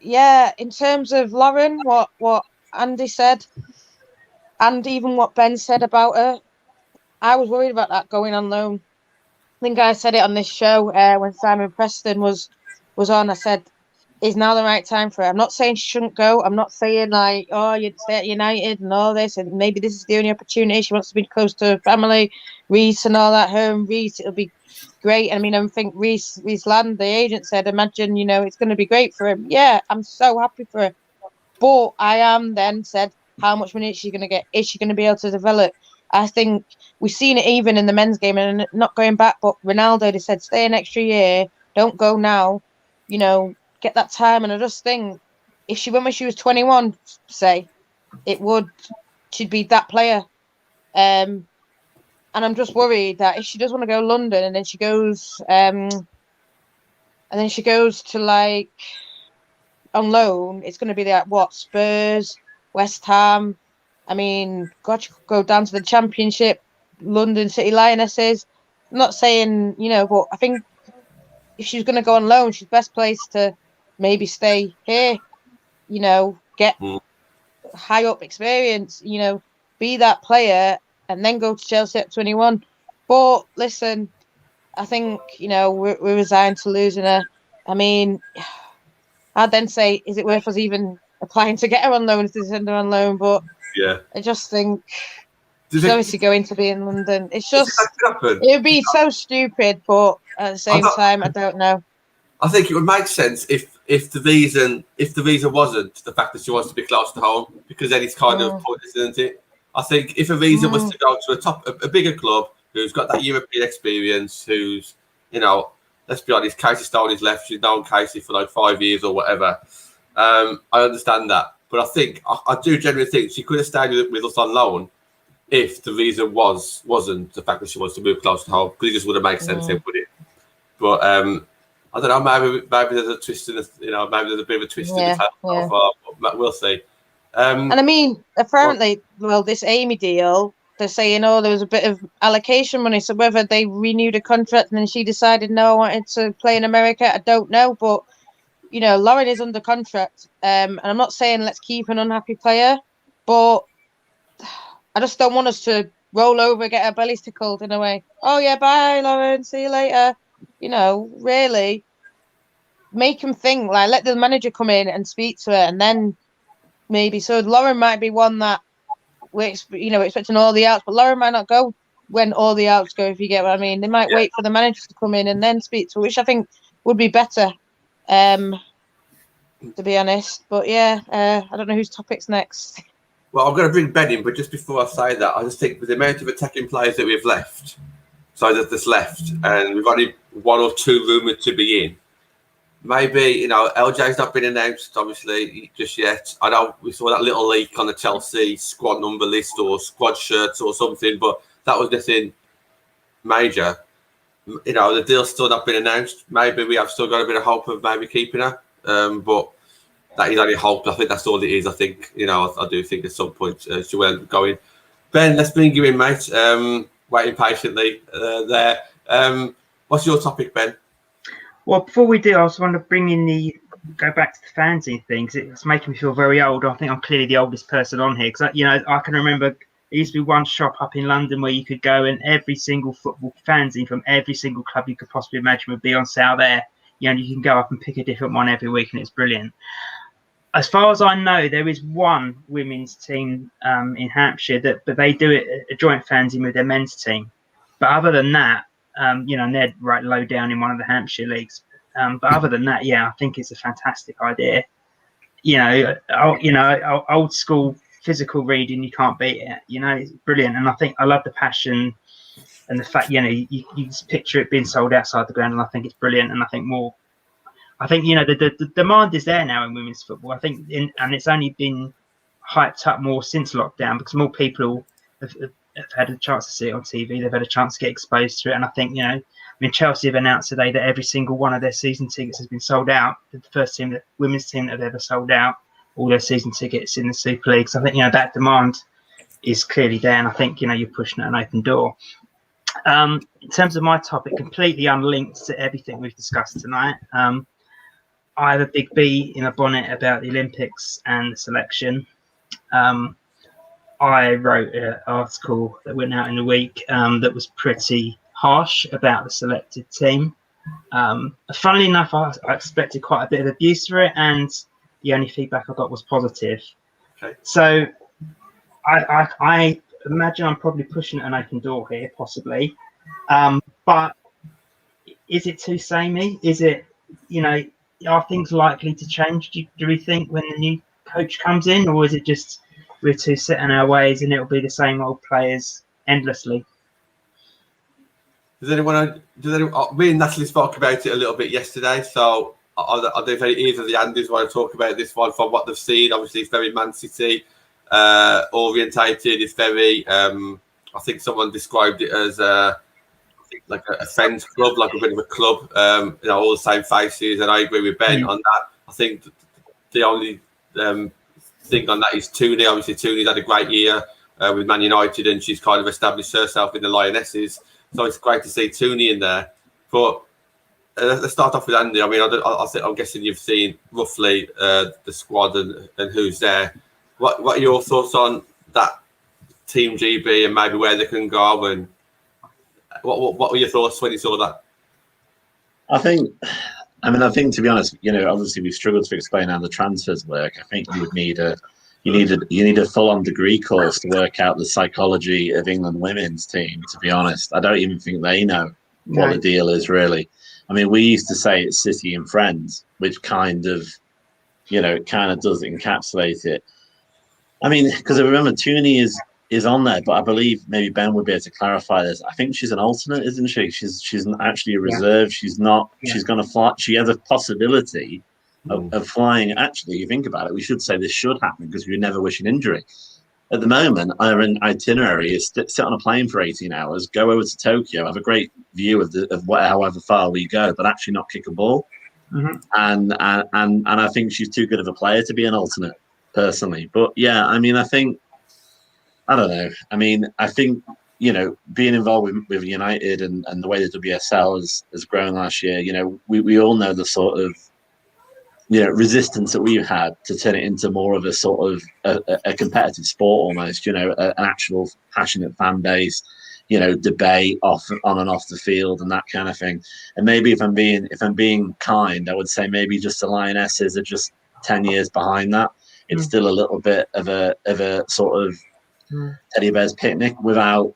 yeah, in terms of Lauren, what Andy said, and even what Ben said about her, I was worried about that going on loan. I think I said it on this show when Simon Preston was on. I said, is now the right time for her? I'm not saying she shouldn't go. I'm not saying you'd stay at United and all this, and maybe this is the only opportunity. She wants to be close to her family, Reece and all that. Her and Reece, it'll be great. I mean, I think Reece Land, the agent, said, imagine, it's going to be great for him. Yeah, I'm so happy for her. But I am then said, how much money is she going to get? Is she going to be able to develop? I think we've seen it even in the men's game, and not going back, but Ronaldo, they said, stay an extra year, don't go now, get that time. And I just think if she went when she was 21, say, she'd be that player. And And I'm just worried that if she does want to go London and then she goes to like on loan, it's going to be like what, Spurs, West Ham. I mean, God, she could go down to the Championship, London City Lionesses. I'm not saying, but I think if she's going to go on loan, she's best placed to maybe stay here, get high up experience, be that player and then go to Chelsea at 21. But listen, I think, we're resigned to losing her. I mean, I'd then say, is it worth us even applying to get her on loan if they send her on loan? But yeah, I just think she's obviously going to be in London. It's just, it would be so stupid, but at the same time, I don't know. I think it would make sense if the reason wasn't the fact that she wants to be close to home, because then it's kind of pointless, isn't it? I think if a reason was to go to a bigger club who's got that European experience, who's, let's be honest, Casey Stone is left. She's known Casey for like 5 years or whatever. I understand that, but I think I do generally think she could have stayed with us on loan if the reason wasn't the fact that she wants to move close to home, because it just would have made sense, would it? But I don't know. Maybe there's a twist in the, maybe there's a bit of a twist in the tale. But we'll see. And I mean, apparently, this Amy deal, they're saying, there was a bit of allocation money. So whether they renewed a contract and then she decided, no, I wanted to play in America, I don't know. But, Lauren is under contract. And I'm not saying let's keep an unhappy player, but I just don't want us to roll over, get our bellies tickled in a way. Oh, yeah, bye, Lauren. See you later. Really make them think, like, let the manager come in and speak to her, and then maybe. So Lauren might be one that we're expecting all the outs, but Lauren might not go when all the outs go, if you get what I mean. They might wait for the manager to come in and then speak to her, which I think would be better, to be honest. But I don't know whose topic's next. Well, I'm going to bring Ben in, but just before I say that, I just think with the amount of attacking players that we've left, that's left, and we've only 1 or 2 rumoured to be in, maybe, LJ's not been announced, obviously, just yet. I know we saw that little leak on the Chelsea squad number list or squad shirts or something, but that was nothing major. The deal's still not been announced. Maybe we have still got a bit of hope of maybe keeping her, but that is only hope. I think that's all it is. I think, I do think at some point she will end up going. Ben, let's bring you in, mate. Waiting patiently there. What's your topic, Ben? Well, before we do, I just want to bring in go back to the fanzine thing, because it's making me feel very old. I think I'm clearly the oldest person on here, because I can remember there used to be one shop up in London where you could go and every single football fanzine from every single club you could possibly imagine would be on sale there. You can go up and pick a different one every week, and it's brilliant. As far as I know, there is one women's team in Hampshire but they do it a joint fanzine with their men's team. But other than that, and they're right low down in one of the Hampshire leagues. But other than that, I think it's a fantastic idea. Old school physical reading, you can't beat it. It's brilliant, and I think I love the passion and the fact you just picture it being sold outside the ground, and I think it's brilliant. And I think the demand is there now in women's football. I think, and it's only been hyped up more since lockdown because more people have had a chance to see it on TV. They've had a chance to get exposed to it. And I think, Chelsea have announced today that every single one of their season tickets has been sold out. The first women's team that have ever sold out all their season tickets in the Super League. So I think, that demand is clearly there. And I think, you're pushing at an open door. In terms of my topic, completely unlinked to everything we've discussed tonight, I have a big bee in a bonnet about the Olympics and the selection. I wrote an article that went out in the week that was pretty harsh about the selected team. Funnily enough, I expected quite a bit of abuse for it, and the only feedback I got was positive. Okay. So I imagine I'm probably pushing an open door here, possibly. But is it too samey? Is it, are things likely to change, do we think, when the new coach comes in? Or is it just we're too set in our ways and it'll be the same old players endlessly? Me and Natalie spoke about it a little bit yesterday, so I don't know if either of the Andys want to talk about this one from what they've seen. Obviously, it's very Man City orientated. It's very I think someone described it as like a friends club, like a bit of a club, all the same faces, and I agree with Ben on that. I think the only thing on that is Tooney. Obviously, Tooney's had a great year with Man United, and she's kind of established herself in the Lionesses, so it's great to see Tooney in there. But let's start off with Andy. I mean, I'm guessing you've seen roughly the squad and who's there. What are your thoughts on that Team GB and maybe where they can go, and what were your thoughts when you saw that? I think to be honest, obviously we've struggled to explain how the transfers work. I think you need a full-on degree course to work out the psychology of England women's team. To be honest, I don't even think they know what the deal is really. I mean, we used to say it's City and Friends, which kind of does encapsulate it. I mean, because I remember Tooney is on there, but I believe maybe Ben would be able to clarify this. I think she's an alternate, isn't she? She's actually a reserve. She's not. Yeah. She's going to fly. She has a possibility of flying. Actually, you think about it, we should say this should happen because we never wish an injury. At the moment, our itinerary is sit on a plane for 18 hours, go over to Tokyo, have a great view of however far we go, but actually not kick a ball. Mm-hmm. And I think she's too good of a player to be an alternate, personally. But yeah, I mean, I don't know. I mean, I think, being involved with United and the way the WSL has grown last year, we all know the sort of, resistance that we've had to turn it into more of a sort of a competitive sport almost, an actual passionate fan base, debate on and off the field and that kind of thing. And maybe if I'm being kind, I would say maybe just the Lionesses are just 10 years behind that. It's still a little bit of a sort of teddy bear's picnic without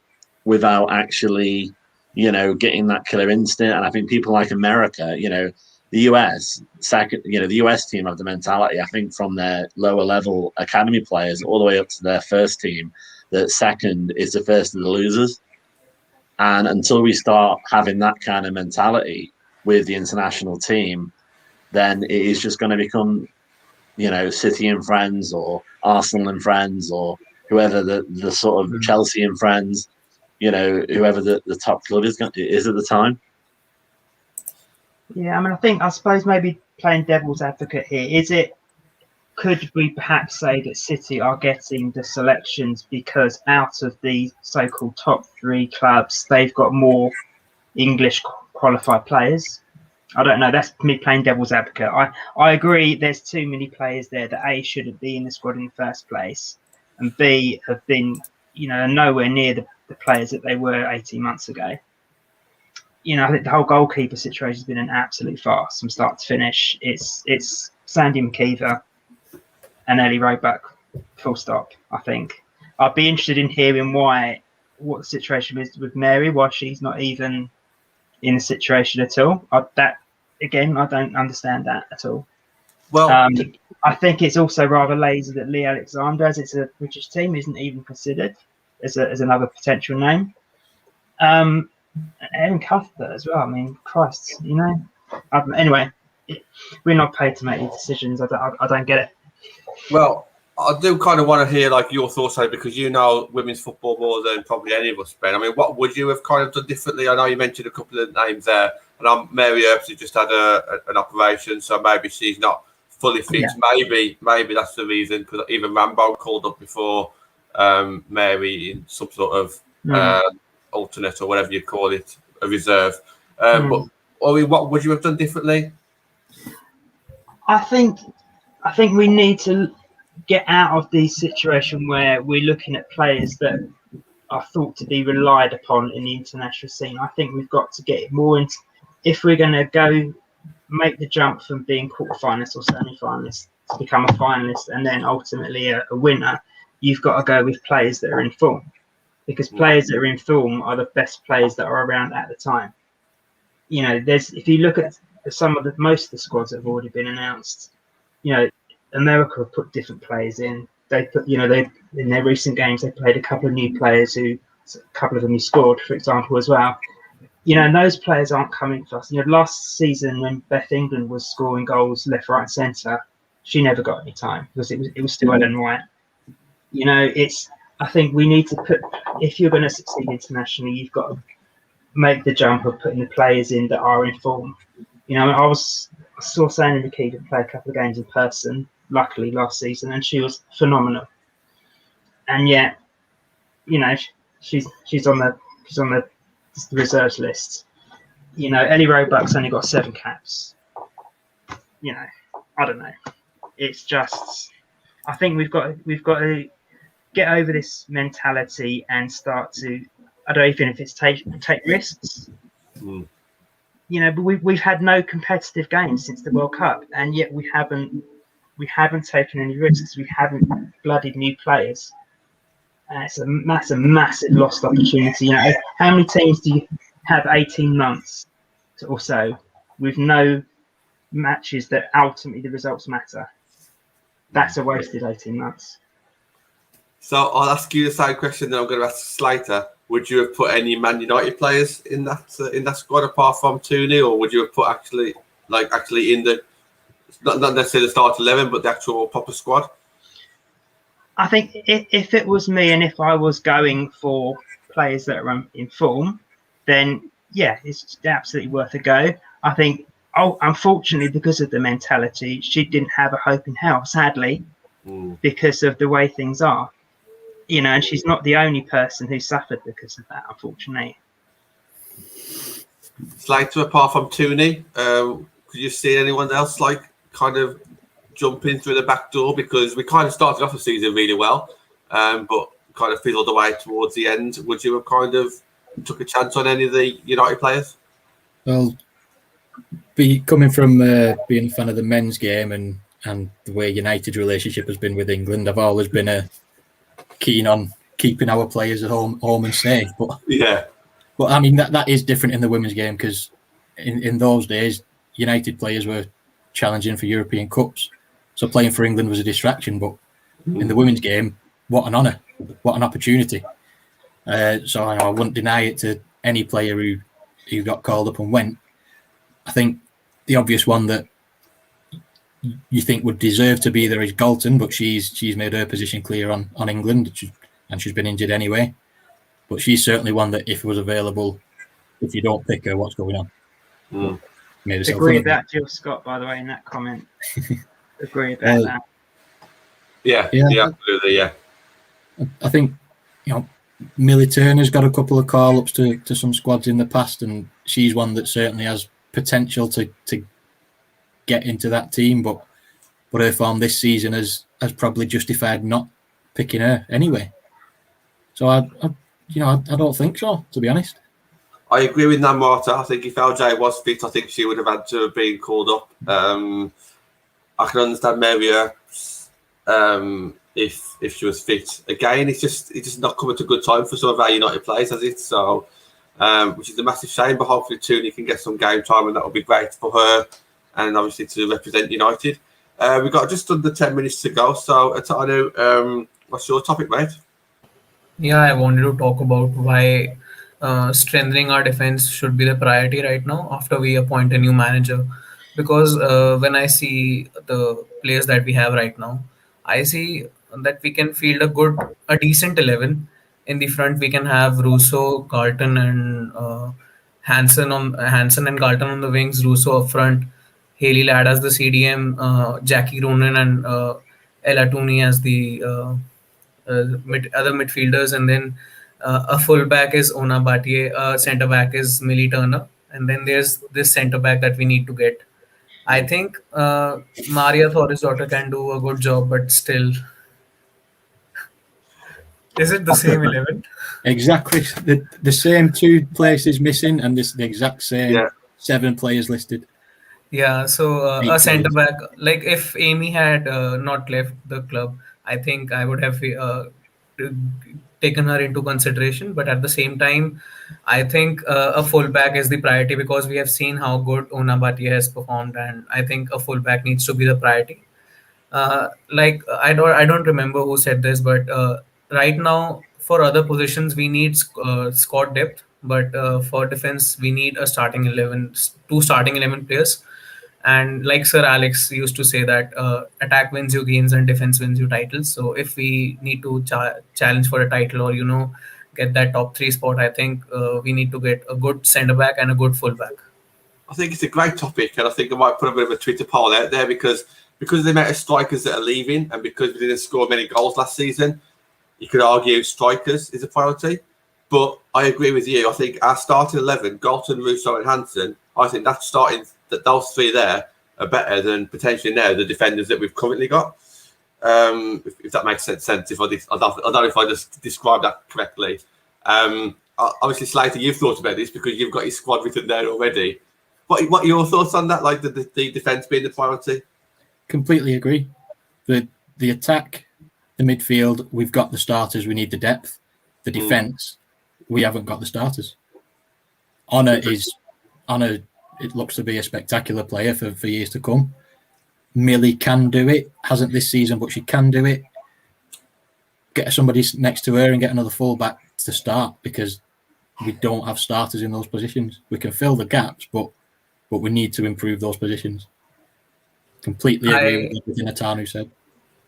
actually, getting that killer instinct. And I think people like America, the US team have the mentality, I think, from their lower level academy players all the way up to their first team, that second is the first of the losers. And until we start having that kind of mentality with the international team, then it is just going to become, City and Friends or Arsenal and Friends or whoever the sort of Chelsea and Friends, whoever the top club is at the time. Yeah, I mean, I suppose maybe playing devil's advocate here, could we perhaps say that City are getting the selections because out of the so-called top three clubs, they've got more English qualified players? I don't know. That's me playing devil's advocate. I agree there's too many players there that A, shouldn't be in the squad in the first place, and B, have been, nowhere near the players that they were 18 months ago. I think the whole goalkeeper situation has been an absolute farce from start to finish. It's Sandy McKeever and Ellie Roebuck, full stop, I think. I'd be interested in hearing what the situation is with Mary, why she's not even in the situation at all. I don't understand that at all. Well, I think it's also rather lazy that Lee Alexander, as it's a British team, isn't even considered as another potential name. Erin Cuthbert as well. I mean, Christ, anyway, we're not paid to make these decisions. I don't get it. Well, I do kind of want to hear your thoughts on it, because women's football more than probably any of us, Ben. I mean, what would you have kind of done differently? I know you mentioned a couple of names there, and Mary Earps just had an operation, so maybe she's not fully fit. Yeah. Maybe that's the reason, because even Rambo called up before Mary in some sort of alternate or whatever you call it, a reserve. But what would you have done differently? I think we need to get out of the situation where we're looking at players that are thought to be relied upon in the international scene. I think we've got to get more into, if we're going to make the jump from being quarterfinalist or semi-finalist to become a finalist and then ultimately a winner, you've got to go with players that are in form. Because players that are in form are the best players that are around at the time. If you look at most of the squads that have already been announced, America have put different players in. They put, they in their recent games they played a couple of new players a couple of them who scored, for example, as well. And those players aren't coming to us. Last season when Beth England was scoring goals left, right, and centre, she never got any time because it was still Ellen White. I think we need to put if you're going to succeed internationally, you've got to make the jump of putting the players in that are in form. I saw Sandy Nikita play a couple of games in person, luckily last season, and she was phenomenal. And yet, she's on the reserves list. Ellie Roebuck's only got 7 caps. I don't know. It's just, I think we've got to get over this mentality and start to, I don't even if it's take risks. But we've had no competitive games since the World Cup, and yet we haven't taken any risks. We haven't bloodied new players. That's a massive lost opportunity. How many teams do you have 18 months or so with no matches that ultimately the results matter? That's a wasted 18 months. So I'll ask you the same question that I'm going to ask Slater. Would you have put any Man United players in that squad apart from Tooney, or would you have put actually in the not necessarily the start 11, but the actual proper squad? I think if it was me and if I was going for players that are in form, then yeah, it's absolutely worth a go. I think, unfortunately, because of the mentality, she didn't have a hope in hell, sadly, because of the way things are. And she's not the only person who suffered because of that, unfortunately. Slater, apart from Tooney, could you see anyone else kind of jumping through the back door? Because we kind of started off the season really well, but kind of fizzled away towards the end. Would you have kind of took a chance on any of the United players? Well, coming from being a fan of the men's game and the way United's relationship has been with England, I've always been keen on keeping our players at home and safe. But yeah, but I mean that is different in the women's game, because in those days United players were challenging for European Cups, so playing for England was a distraction. But in the women's game, what an honour, what an opportunity. So I wouldn't deny it to any player who got called up and went. I think the obvious one that you think would deserve to be there is Galton, but she's made her position clear on England, and she's been injured anyway. But she's certainly one that, if it was available, if you don't pick her, what's going on? Agree with that, Jill Scott, by the way, in that comment. Agree about that. Yeah, absolutely, yeah. I think Millie Turner's got a couple of call-ups to some squads in the past, and she's one that certainly has potential to get into that team, but her form this season has probably justified not picking her anyway. So I don't think so, to be honest. I agree with Nan Marta. I think if LJ was fit, I think she would have had to have been called up. I can understand Maria if she was fit. Again, it's just not coming to a good time for some of our United players, has it? So, which is a massive shame. But hopefully, Tooney can get some game time, and that will be great for her, and obviously to represent United. We've got just under 10 minutes to go. So, Atanu, what's your topic, mate? Yeah, I wanted to talk about why strengthening our defense should be the priority right now after we appoint a new manager. Because when I see the players that we have right now, I see that we can field a decent 11. In the front, we can have Russo, Carlton, and Hansen and Carlton on the wings. Russo up front, Haley Ladd as the CDM, Jackie Ronan and Ella Tooney as the other midfielders, and then a fullback is Ona Bhatia, centre back is Millie Turner, and then there's this centre back that we need to get. I think Maria Torres' daughter can do a good job, but still, is it the same 11? Exactly, the same 2 places missing, and the exact same 7 players listed. Yeah, so a centre back, like if Amy had not left the club, I think I would have taken her into consideration. But at the same time, I think a fullback is the priority, because we have seen how good Ona Bhatia has performed, and I think a fullback needs to be the priority. I don't remember who said this, but right now for other positions we need squad depth, but for defense we need a starting 11, 2 starting 11 players. And like Sir Alex used to say that attack wins you games and defense wins you titles. So if we need to challenge for a title, or get that top 3 spot, I think we need to get a good centre back and a good full back. I think it's a great topic, and I think I might put a bit of a Twitter poll out there because of the amount of strikers that are leaving, and because we didn't score many goals last season, you could argue strikers is a priority. But I agree with you. I think our starting 11, Galton, Russo, and Hansen, I think that those 3 there are better than potentially now the defenders that we've currently got. If that makes sense. I don't know if I just described that correctly. Obviously, Slater, you've thought about this because you've got your squad written there already. What are your thoughts on that? Like the defence being the priority? Completely agree. The attack, the midfield, we've got the starters. We need the depth. The defence, we haven't got the starters. Honor. It looks to be a spectacular player for years to come. Millie can do it. Hasn't this season, but she can do it. Get somebody next to her and get another fullback to start because we don't have starters in those positions. We can fill the gaps, but we need to improve those positions. Completely agree with everything Atanu said.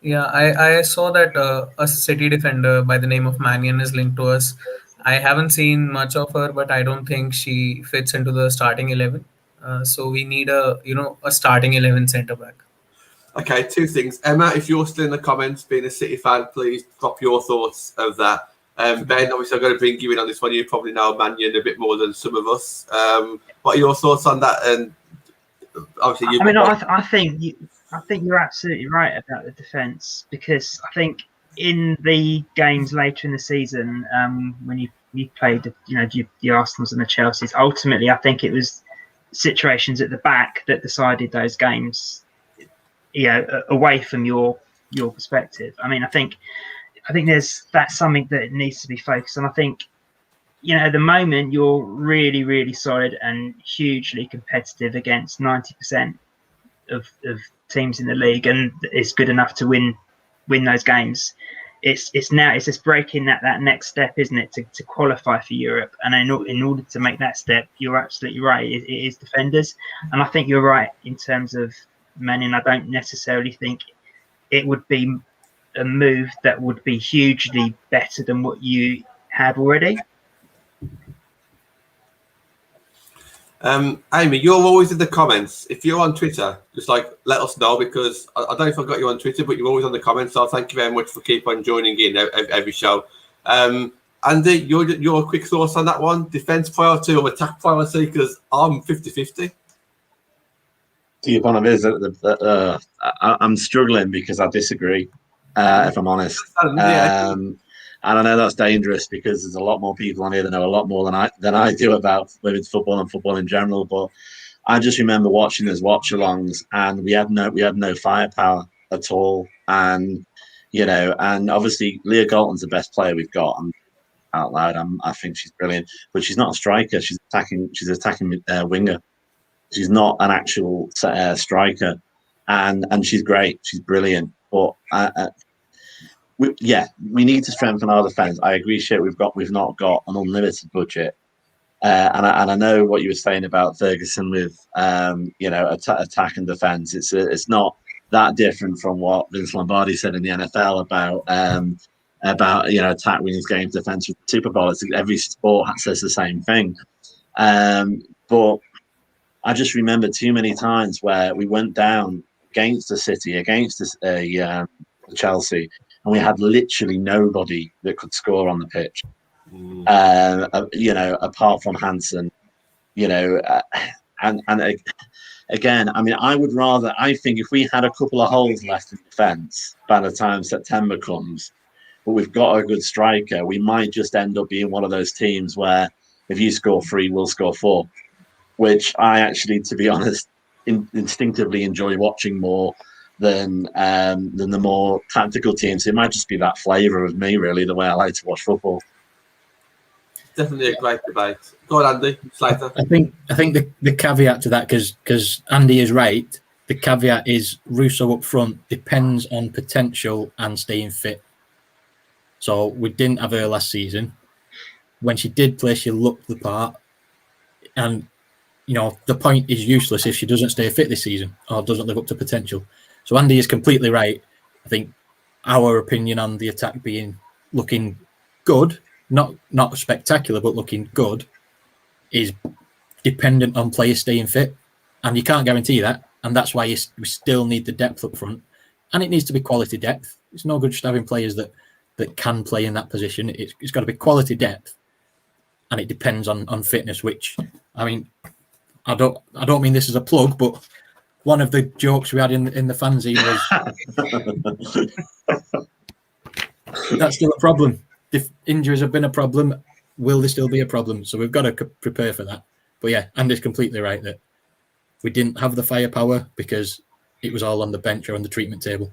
Yeah, I saw that a City defender by the name of Mannion is linked to us. I haven't seen much of her, but I don't think she fits into the starting 11. So we need a starting 11 centre back. Okay, 2 things. Emma, if you're still in the comments, being a City fan, please drop your thoughts of that. Ben, obviously, I'm going to bring you in on this one. You probably know Mannion a bit more than some of us. What are your thoughts on that? And obviously, I think you're absolutely right about the defence because I think in the games later in the season, when you played, the Arsenals and the Chelseas, ultimately, I think it was situations at the back that decided those games, away from your perspective. I mean, I think that's something that needs to be focused on. I think, at the moment you're really, really solid and hugely competitive against 90% of teams in the league, and it's good enough to win those games. It's just breaking that next step, isn't it, to qualify for Europe? And in order to make that step, you're absolutely right. It is defenders, and I think you're right in terms of Manning. I don't necessarily think it would be a move that would be hugely better than what you have already. Amy, you're always in the comments. If you're on Twitter, just let us know because I don't know if I've got you on Twitter, but you're always on the comments. So thank you very much for keep on joining in every show. Andy, your quick thoughts on that one? Defence priority or attack priority? Because I'm 50-50. The point is that I'm struggling because I disagree. If I'm honest, and I know that's dangerous because there's a lot more people on here that know a lot more than I do about women's football and football in general. But I just remember watching those watch-alongs, and we had no firepower at all. And and obviously Leah Galton's the best player we've got. I'm out loud. I think she's brilliant, but she's not a striker. She's attacking winger. She's not an actual striker, and she's great. She's brilliant, but. We need to strengthen our defence. I agree, we've not got an unlimited budget, and I know what you were saying about Ferguson with attack and defence. It's not that different from what Vince Lombardi said in the NFL about attack wins games, defence with the Super Bowl. Every sport says the same thing, but I just remember too many times where we went down against the City, against Chelsea. And we had literally nobody that could score on the pitch, apart from Hansen, and again, I mean, I think if we had a couple of holes left in defence by the time September comes, but we've got a good striker, we might just end up being one of those teams where if you score 3, we'll score 4, which I actually, to be honest, instinctively enjoy watching more than the more tactical teams. It might just be that flavour of me, really, the way I like to watch football. Definitely a great debate. Go on, Andy. Slater. I think the caveat to that, because Andy is right, the caveat is Russo up front depends on potential and staying fit. So we didn't have her last season. When she did play, she looked the part. And, the point is useless if she doesn't stay fit this season or doesn't live up to potential. So Andy is completely right. I think our opinion on the attack looking good not spectacular, but looking good, is dependent on players staying fit, and you can't guarantee that, and that's why we still need the depth up front, and it needs to be quality depth. It's no good just having players that can play in that position. It's got to be quality depth, and it depends on fitness. Which, I mean, I don't mean this as a plug, but one of the jokes we had in the fanzine was that's still a problem. If injuries have been a problem, will there still be a problem? So we've got to prepare for that. But yeah, Andy's completely right that we didn't have the firepower because it was all on the bench or on the treatment table.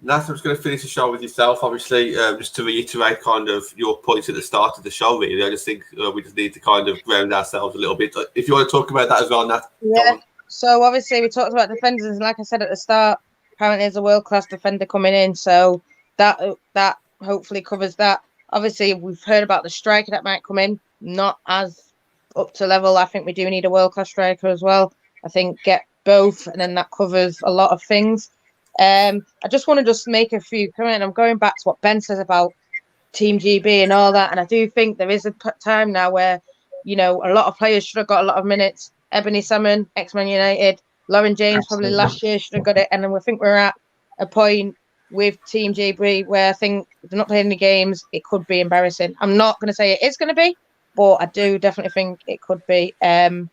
Nat, I was going to finish the show with yourself. Obviously, just to reiterate kind of your points at the start of the show, really. I just think we just need to kind of ground ourselves a little bit. If you want to talk about that as well, Nat. Yeah. So obviously we talked about defenders, and like I said at the start, apparently there's a world-class defender coming in. So that hopefully covers that. Obviously, we've heard about the striker that might come in, not as up to level. I think we do need a world-class striker as well. I think get both, and then that covers a lot of things. I just want to make a few comments. I'm going back to what Ben says about Team GB and all that, and I do think there is a time now where, a lot of players should have got a lot of minutes. Ebony Salmon, ex-Man United, Lauren James probably last year should have got it, and then I think we're at a point with Team GB where I think if they're not playing any games, it could be embarrassing. I'm not going to say it is going to be, but I do definitely think it could be, and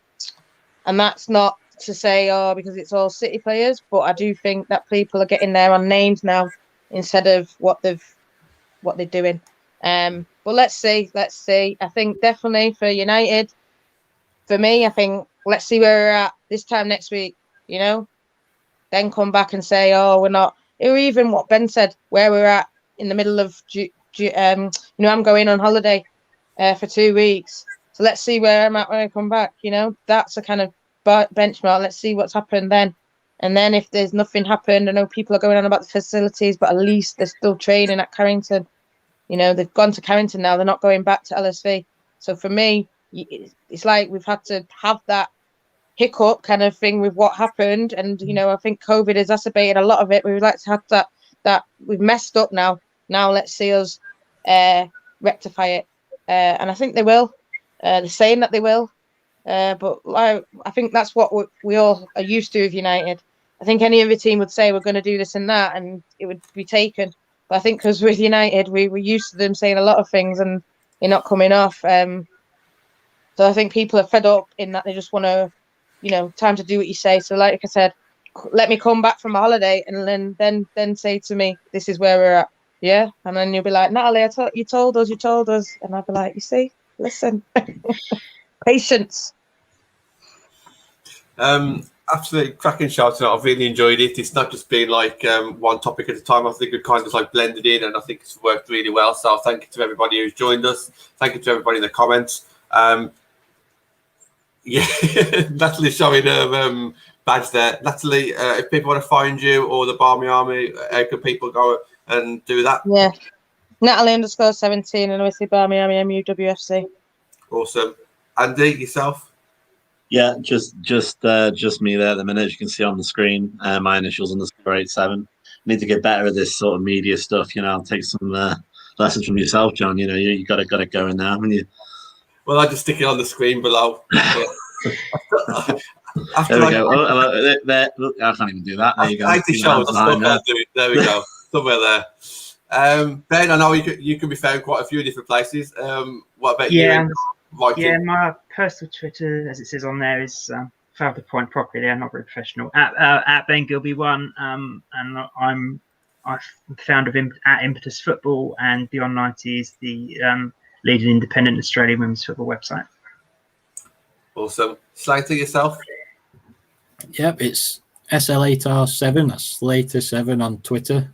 that's not to say, because it's all City players, but I do think that people are getting there on names now instead of what they're doing. But let's see. I think definitely for United, for me, I think let's see where we're at this time next week. Then come back and say, we're not. Or even what Ben said, where we're at in the middle of, I'm going on holiday for 2 weeks, so let's see where I'm at when I come back. That's a kind of benchmark. Let's see what's happened then, and then if there's nothing happened, I know people are going on about the facilities, but at least they're still training at Carrington. They've gone to Carrington now, they're not going back to LSV. So for me, it's like we've had to have that hiccup kind of thing with what happened, and I think COVID exacerbated a lot of it. We would like to have that we've messed up now let's see us rectify it, and I think they will. They're saying that they will. But I think that's what we all are used to with United. I think any other team would say we're going to do this and that, and it would be taken. But I think because with United, we're used to them saying a lot of things and they're not coming off. So I think people are fed up in that they just want to, time to do what you say. So like I said, let me come back from a holiday and then say to me, this is where we're at. Yeah. And then you'll be like, Natalie, you told us. And I'll be like, you see, listen, patience. Absolutely cracking show tonight. I've really enjoyed it. It's not just been like one topic at a time. I think we've kind of like blended in, and I think it's worked really well. So thank you to everybody who's joined us. Thank you to everybody in the comments. Yeah, Natalie's showing her badge there. Natalie, if people want to find you or the Barmy Army, how can people go and do that? Yeah, Natalie_17 and obviously Barmy Army MUWFC. Awesome. Andy, yourself? Yeah, just me there at the minute. As you can see on the screen, my initials _87. Need to get better at this sort of media stuff. I'll take some lessons from yourself, John. You got to go in now, haven't you? Well, I just stick it on the screen below. There we go. Look, I can't even do that. There you go. 80 shows. There we go. Somewhere there. Ben, I know you can be found quite a few different places. What about you? Yeah, my personal Twitter, as it says on there, is failed the point properly. They're not very professional. At Ben Gilby1, and I've found of him at Impetus Football, and Beyond 90 is the leading independent Australian women's football website. Awesome. Slater, yourself? Yep, it's SL8R7. That's Slater7 on Twitter.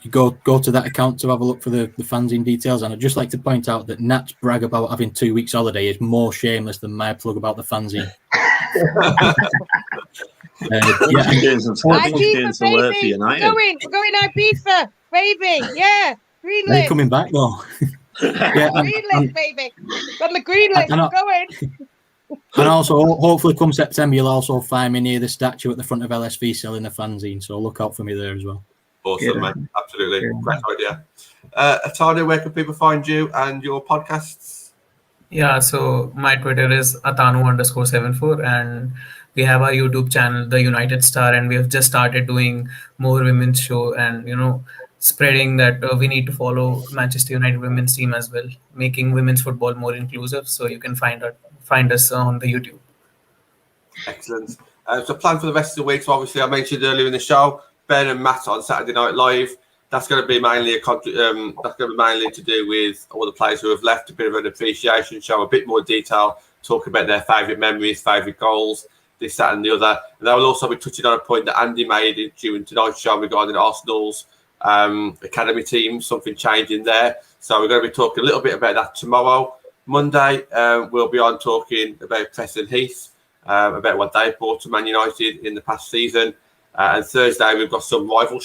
You go to that account to have a look for the fanzine details. And I'd just like to point out that Nat's brag about having 2 weeks holiday is more shameless than my plug about the fanzine. Ibiza, baby! We're going Ibiza, baby! Yeah, green list. They're coming back though. Yeah, green list, baby. Got the green list. We're going. And also, hopefully, come September, you'll also find me near the statue at the front of LSV selling the fanzine. So look out for me there as well. Awesome, man. Absolutely. Great idea. Atano, where can people find you and your podcasts? Yeah, so my Twitter is atanu_74, and we have our YouTube channel, The United Star, and we have just started doing more women's show, and spreading that we need to follow Manchester United women's team as well, making women's football more inclusive. So you can find us on the YouTube. Excellent. So plan for the rest of the week. So obviously, I mentioned earlier in the show, Ben and Matt on Saturday Night Live. That's going to be mainly to do with all the players who have left, a bit of an appreciation show, a bit more detail, talk about their favourite memories, favourite goals, this, that, and the other. And they will also be touching on a point that Andy made during tonight's show regarding Arsenal's academy team, something changing there. So we're going to be talking a little bit about that tomorrow. Monday, we'll be on talking about Preston Heath, about what they brought to Man United in the past season. And Thursday, we've got some rival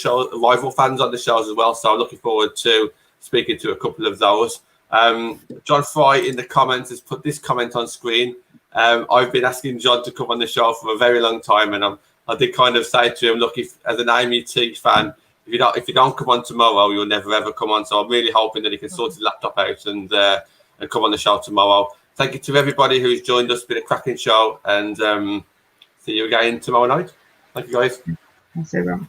fans on the shows as well. So I'm looking forward to speaking to a couple of those. John Fry in the comments has put this comment on screen. I've been asking John to come on the show for a very long time, and I did kind of say to him, look, if as an AMUT fan, if you don't come on tomorrow, you'll never ever come on. So I'm really hoping that he can sort his laptop out and come on the show tomorrow. Thank you to everybody who's joined us. It's been a cracking show, and see you again tomorrow night. Thank you, guys. Thanks, everyone.